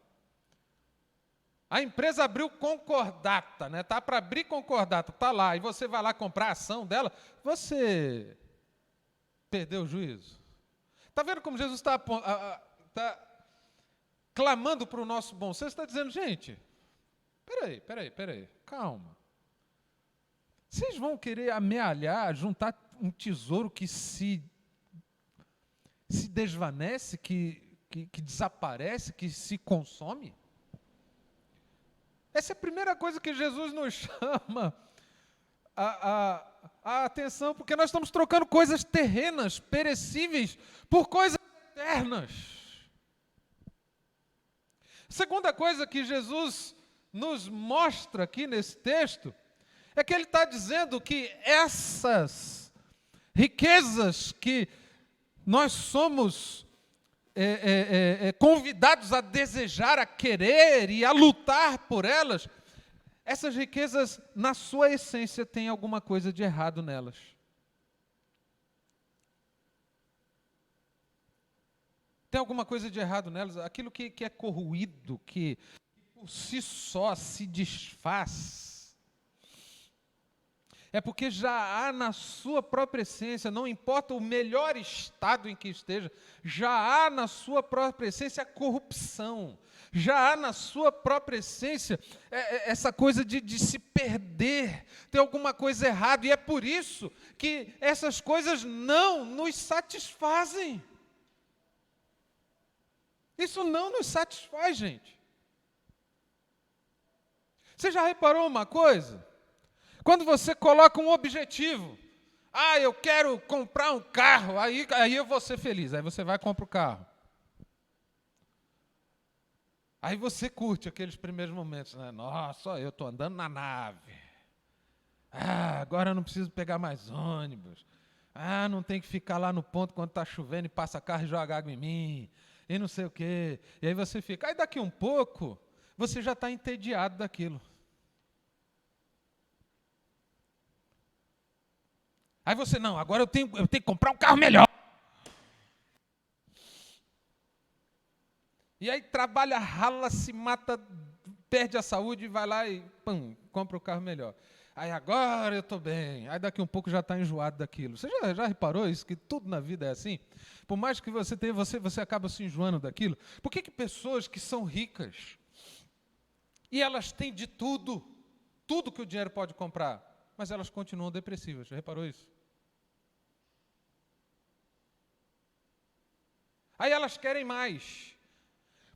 [SPEAKER 2] A empresa abriu concordata, né? Tá para abrir concordata, tá lá, e você vai lá comprar a ação dela, você perdeu o juízo. Está vendo como Jesus está clamando para o nosso bom senso? Está dizendo, gente, peraí, calma. Vocês vão querer amealhar, juntar um tesouro que se desvanece, que desaparece, que se consome? Essa é a primeira coisa que Jesus nos chama a atenção, porque nós estamos trocando coisas terrenas, perecíveis, por coisas eternas. Segunda coisa que Jesus nos mostra aqui nesse texto, é que ele está dizendo que essas riquezas que nós somos convidados a desejar, a querer e a lutar por elas, essas riquezas, na sua essência, têm alguma coisa de errado nelas. Tem alguma coisa de errado nelas? Aquilo que é corroído, que por si só se desfaz, é porque já há na sua própria essência, não importa o melhor estado em que esteja, já há na sua própria essência a corrupção, já há na sua própria essência essa coisa de se perder, tem alguma coisa errada, e é por isso que essas coisas não nos satisfazem. Isso não nos satisfaz, gente. Você já reparou uma coisa? Quando você coloca um objetivo, eu quero comprar um carro, aí eu vou ser feliz, aí você vai e compra o carro. Aí você curte aqueles primeiros momentos, né? Nossa, eu estou andando na nave. Agora eu não preciso pegar mais ônibus. Não tem que ficar lá no ponto quando está chovendo e passa carro e joga água em mim. E não sei o quê. E aí você fica. Aí daqui um pouco, você já está entediado daquilo. Aí você, não, agora eu tenho que comprar um carro melhor. E aí trabalha, rala, se mata, perde a saúde e vai lá e compra o carro melhor. Aí agora eu estou bem, aí daqui um pouco já está enjoado daquilo. Você já reparou isso, que tudo na vida é assim? Por mais que você tenha, você acaba se enjoando daquilo. Por que pessoas que são ricas, e elas têm de tudo que o dinheiro pode comprar, mas elas continuam depressivas? Já reparou isso? Aí elas querem mais.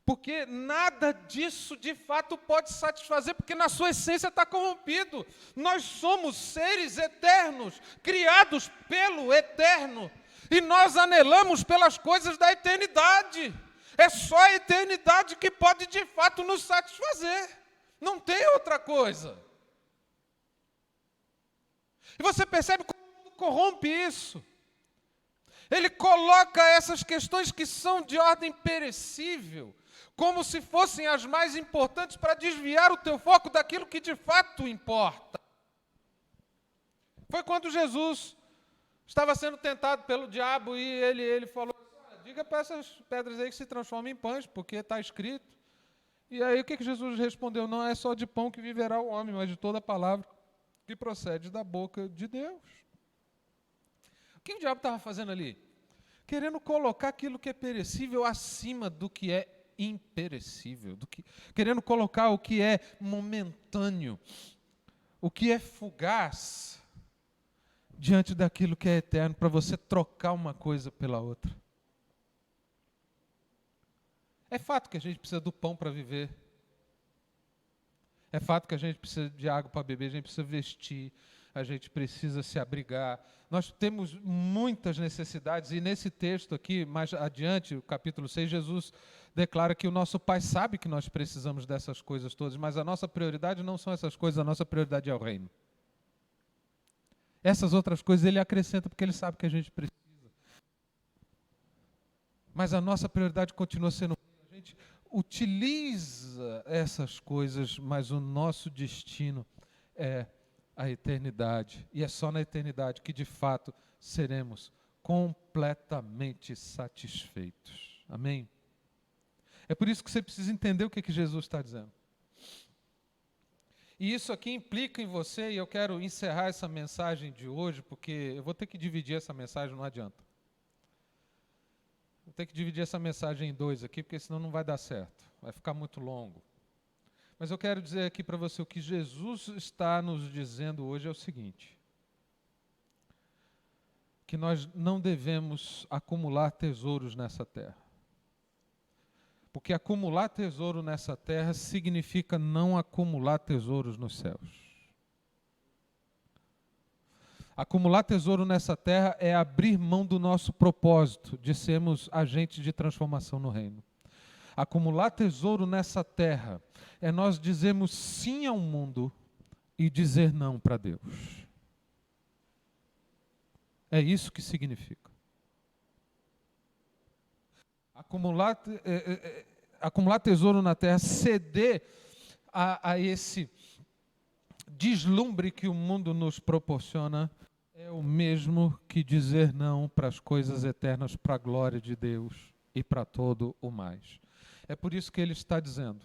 [SPEAKER 2] Porque nada disso, de fato, pode satisfazer, porque na sua essência está corrompido. Nós somos seres eternos, criados pelo eterno, e nós anelamos pelas coisas da eternidade. É só a eternidade que pode, de fato, nos satisfazer. Não tem outra coisa. E você percebe como o mundo corrompe isso. Ele coloca essas questões que são de ordem perecível, como se fossem as mais importantes, para desviar o teu foco daquilo que de fato importa. Foi quando Jesus estava sendo tentado pelo diabo e ele falou, diga para essas pedras aí que se transformem em pães, porque está escrito. E aí o que Jesus respondeu? Não é só de pão que viverá o homem, mas de toda a palavra que procede da boca de Deus. O que o diabo estava fazendo ali? Querendo colocar aquilo que é perecível acima do que é imperecível, querendo colocar o que é momentâneo, o que é fugaz, diante daquilo que é eterno, para você trocar uma coisa pela outra. É fato que a gente precisa do pão para viver. É fato que a gente precisa de água para beber, a gente precisa vestir, a gente precisa se abrigar. Nós temos muitas necessidades, e nesse texto aqui, mais adiante, o capítulo 6, Jesus declara que o nosso Pai sabe que nós precisamos dessas coisas todas, mas a nossa prioridade não são essas coisas, a nossa prioridade é o reino. Essas outras coisas Ele acrescenta porque Ele sabe que a gente precisa. Mas a nossa prioridade continua sendo o reino. A gente utiliza essas coisas, mas o nosso destino é a eternidade. E é só na eternidade que, de fato, seremos completamente satisfeitos. Amém? É por isso que você precisa entender o que Jesus está dizendo. E isso aqui implica em você, e eu quero encerrar essa mensagem de hoje, porque eu vou ter que dividir essa mensagem, não adianta. Vou ter que dividir essa mensagem em 2 aqui, porque senão não vai dar certo. Vai ficar muito longo. Mas eu quero dizer aqui para você, o que Jesus está nos dizendo hoje é o seguinte: que nós não devemos acumular tesouros nessa terra. Porque acumular tesouro nessa terra significa não acumular tesouros nos céus. Acumular tesouro nessa terra é abrir mão do nosso propósito de sermos agentes de transformação no reino. Acumular tesouro nessa terra é nós dizermos sim ao mundo e dizer não para Deus. É isso que significa. Acumular tesouro na terra, ceder a esse deslumbre que o mundo nos proporciona, é o mesmo que dizer não para as coisas eternas, para a glória de Deus e para todo o mais. É por isso que ele está dizendo: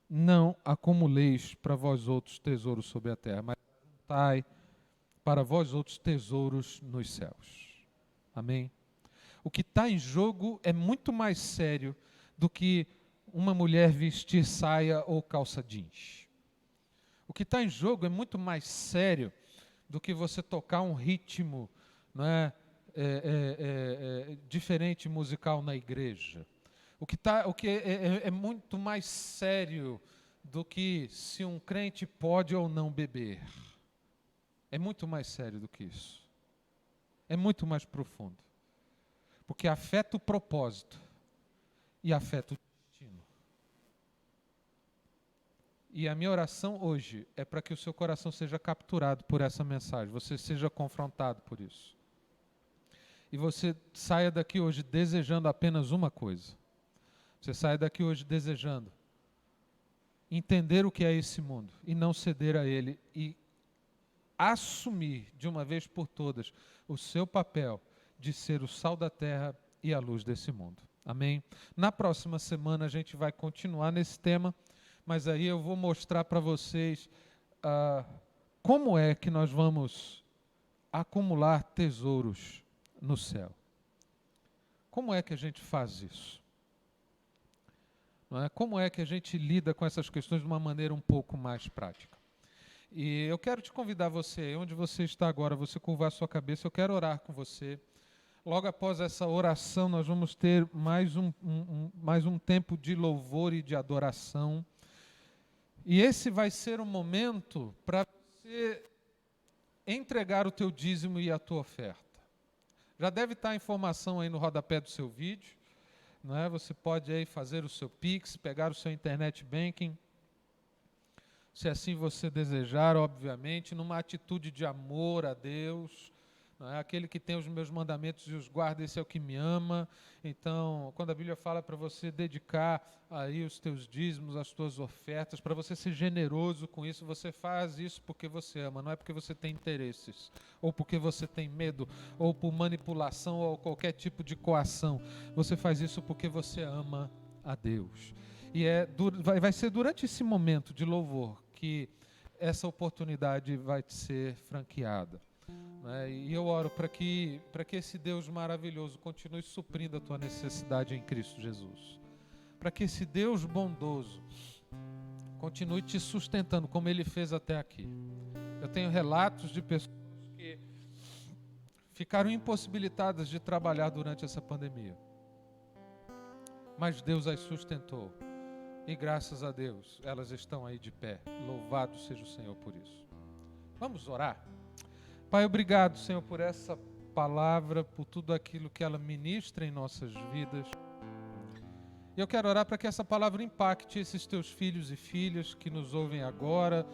[SPEAKER 2] não acumuleis para vós outros tesouros sobre a terra, mas juntai para vós outros tesouros nos céus. Amém? O que está em jogo é muito mais sério do que uma mulher vestir saia ou calça jeans. O que está em jogo é muito mais sério do que você tocar um ritmo, não é, diferente musical na igreja. O que é muito mais sério do que se um crente pode ou não beber. É muito mais sério do que isso. É muito mais profundo. Porque afeta o propósito e afeta o destino. E a minha oração hoje é para que o seu coração seja capturado por essa mensagem, você seja confrontado por isso. E você saia daqui hoje desejando apenas uma coisa. Você saia daqui hoje desejando entender o que é esse mundo e não ceder a ele e assumir de uma vez por todas o seu papel de ser o sal da terra e a luz desse mundo. Amém? Na próxima semana a gente vai continuar nesse tema mas aí eu vou mostrar para vocês como é que nós vamos acumular tesouros no céu. Como é que a gente faz isso? Não é? Como é que a gente lida com essas questões de uma maneira um pouco mais prática? E eu quero te convidar você, onde você está agora, você curvar a sua cabeça, eu quero orar com você. Logo após essa oração, nós vamos ter mais um tempo de louvor e de adoração. E esse vai ser o momento para você entregar o teu dízimo e a tua oferta. Já deve estar a informação aí no rodapé do seu vídeo, não é? Você pode aí fazer o seu Pix, pegar o seu Internet Banking, se assim você desejar, obviamente, numa atitude de amor a Deus. Não é? Aquele que tem os meus mandamentos e os guarda, esse é o que me ama. Então, quando a Bíblia fala para você dedicar aí os teus dízimos, as tuas ofertas, para você ser generoso com isso, você faz isso porque você ama, não é porque você tem interesses, ou porque você tem medo, ou por manipulação, ou qualquer tipo de coação. Você faz isso porque você ama a Deus. E vai ser durante esse momento de louvor que essa oportunidade vai te ser franqueada. E eu oro para que esse Deus maravilhoso continue suprindo a tua necessidade em Cristo Jesus. Para que esse Deus bondoso continue te sustentando como Ele fez até aqui. Eu tenho relatos de pessoas que ficaram impossibilitadas de trabalhar durante essa pandemia. Mas Deus as sustentou. E graças a Deus, elas estão aí de pé. Louvado seja o Senhor por isso. Vamos orar? Pai, obrigado, Senhor, por essa palavra, por tudo aquilo que ela ministra em nossas vidas. E eu quero orar para que essa palavra impacte esses teus filhos e filhas que nos ouvem agora,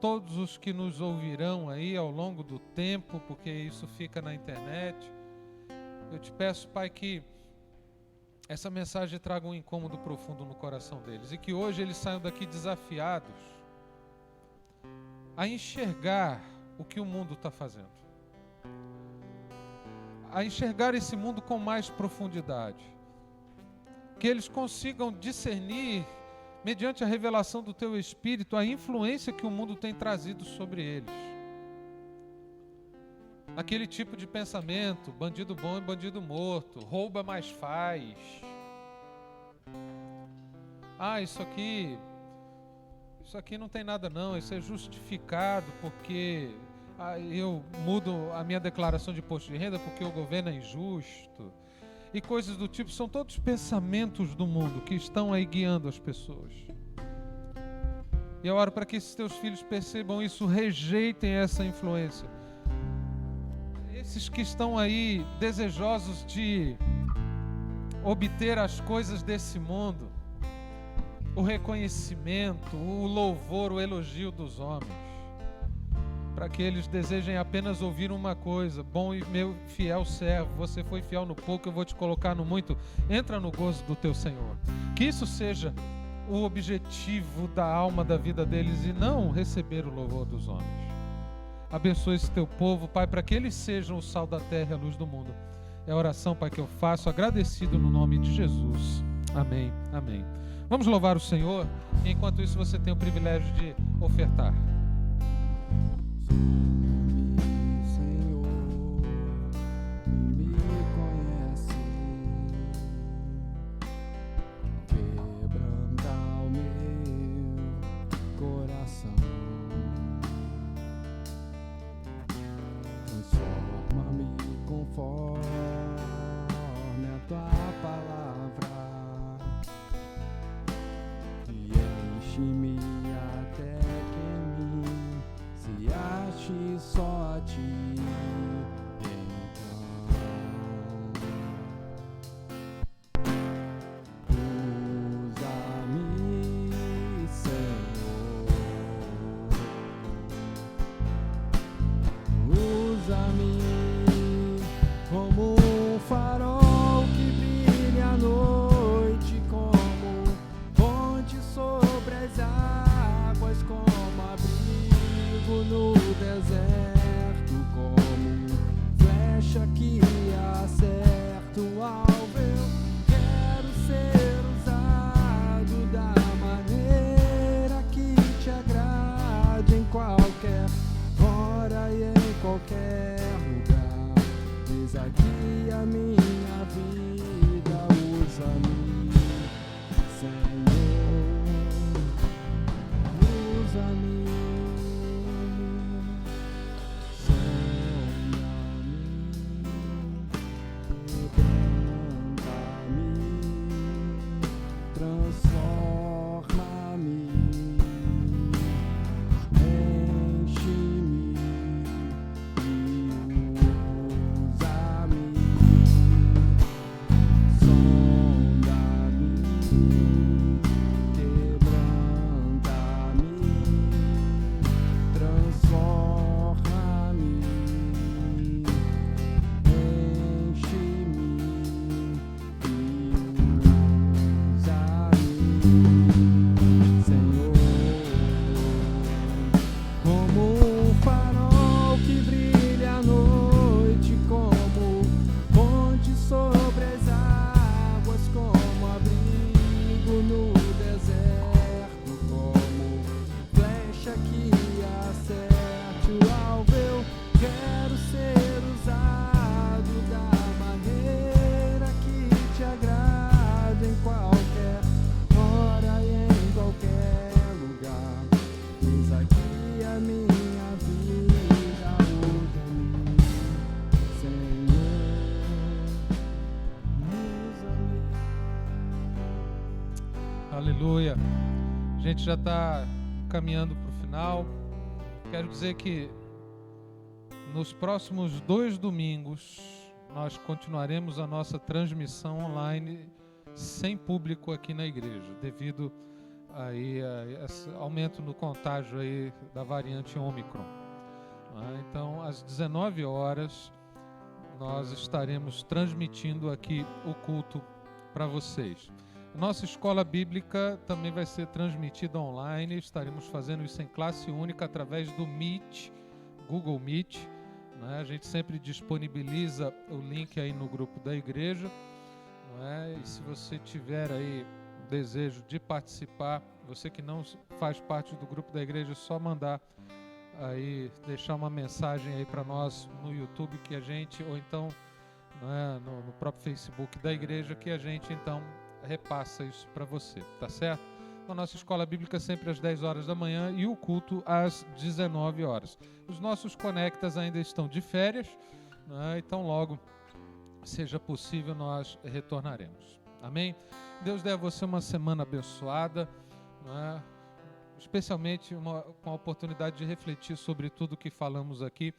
[SPEAKER 2] todos os que nos ouvirão aí ao longo do tempo, porque isso fica na internet. Eu te peço, Pai, que essa mensagem traga um incômodo profundo no coração deles e que hoje eles saiam daqui desafiados a enxergar o que o mundo está fazendo, a enxergar esse mundo com mais profundidade, que eles consigam discernir, mediante a revelação do Teu Espírito, a influência que o mundo tem trazido sobre eles. Aquele tipo de pensamento, bandido bom e bandido morto, rouba mais faz. Isso aqui não tem nada não, isso é justificado porque eu mudo a minha declaração de imposto de renda porque o governo é injusto. E coisas do tipo, são todos pensamentos do mundo que estão aí guiando as pessoas. E eu oro para que esses teus filhos percebam isso, rejeitem essa influência. Esses que estão aí desejosos de obter as coisas desse mundo, o reconhecimento, o louvor, o elogio dos homens, para que eles desejem apenas ouvir uma coisa: bom e meu fiel servo, você foi fiel no pouco, eu vou te colocar no muito, entra no gozo do teu Senhor. Que isso seja o objetivo da alma da vida deles e não receber o louvor dos homens. Abençoa esse teu povo, Pai, para que eles sejam o sal da terra e a luz do mundo. É a oração, Pai, que eu faço, agradecido no nome de Jesus. Amém, amém. Vamos louvar o Senhor, e enquanto isso você tem o privilégio de ofertar.
[SPEAKER 1] Conforme a tua palavra, e enche-me até que em mim se ache só a ti. Usa-me, Senhor, usa-me como um farol que brilha à noite, como ponte sobre as águas, como abrigo no deserto. Senhor, como um farol que brilha à noite, como ponte sobre as águas, como abrigo no deserto, como flecha que acerte o alvo. Eu quero ser usado da maneira que te agrada, em qualquer hora e em qualquer lugar. Eis aqui a minha vida, usa-me, Senhor, usa-me.
[SPEAKER 2] Aleluia. A gente já está caminhando para o final. Quero dizer que nos próximos 2 domingos nós continuaremos a nossa transmissão online sem público aqui na igreja, devido aí a esse aumento no contágio aí da variante Ômicron. Então, às 19 horas, nós estaremos transmitindo aqui o culto para vocês. Nossa escola bíblica também vai ser transmitida online. Estaremos fazendo isso em classe única através do Meet, Google Meet. A gente sempre disponibiliza o link aí no grupo da igreja. E se você tiver aí desejo de participar, você que não faz parte do grupo da igreja, é só mandar aí, deixar uma mensagem aí para nós no YouTube, que a gente, ou então no próprio Facebook da igreja, que a gente então repassa isso para você, tá certo? A nossa escola bíblica sempre às 10 horas da manhã e o culto às 19 horas. Os nossos conectas ainda estão de férias, então logo seja possível nós retornaremos. Amém? Deus dê a você uma semana abençoada, especialmente com a oportunidade de refletir sobre tudo que falamos aqui.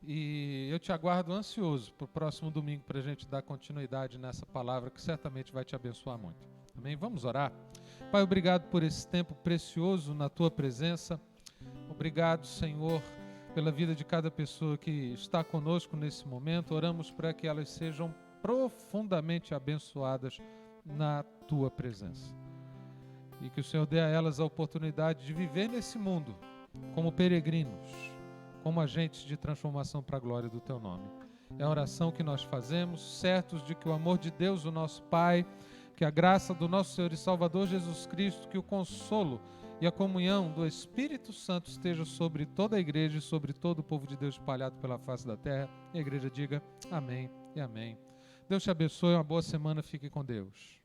[SPEAKER 2] E eu te aguardo ansioso para o próximo domingo para a gente dar continuidade nessa palavra que certamente vai te abençoar muito. Amém? Vamos orar? Pai, obrigado por esse tempo precioso na Tua presença. Obrigado, Senhor, pela vida de cada pessoa que está conosco nesse momento. Oramos para que elas sejam profundamente abençoadas na Tua presença. E que o Senhor dê a elas a oportunidade de viver nesse mundo como peregrinos, como agentes de transformação para a glória do Teu nome. É a oração que nós fazemos, certos de que o amor de Deus, o nosso Pai, que a graça do nosso Senhor e Salvador Jesus Cristo, que o consolo e a comunhão do Espírito Santo esteja sobre toda a igreja e sobre todo o povo de Deus espalhado pela face da terra. E a igreja diga amém e amém. Deus te abençoe, uma boa semana, fique com Deus.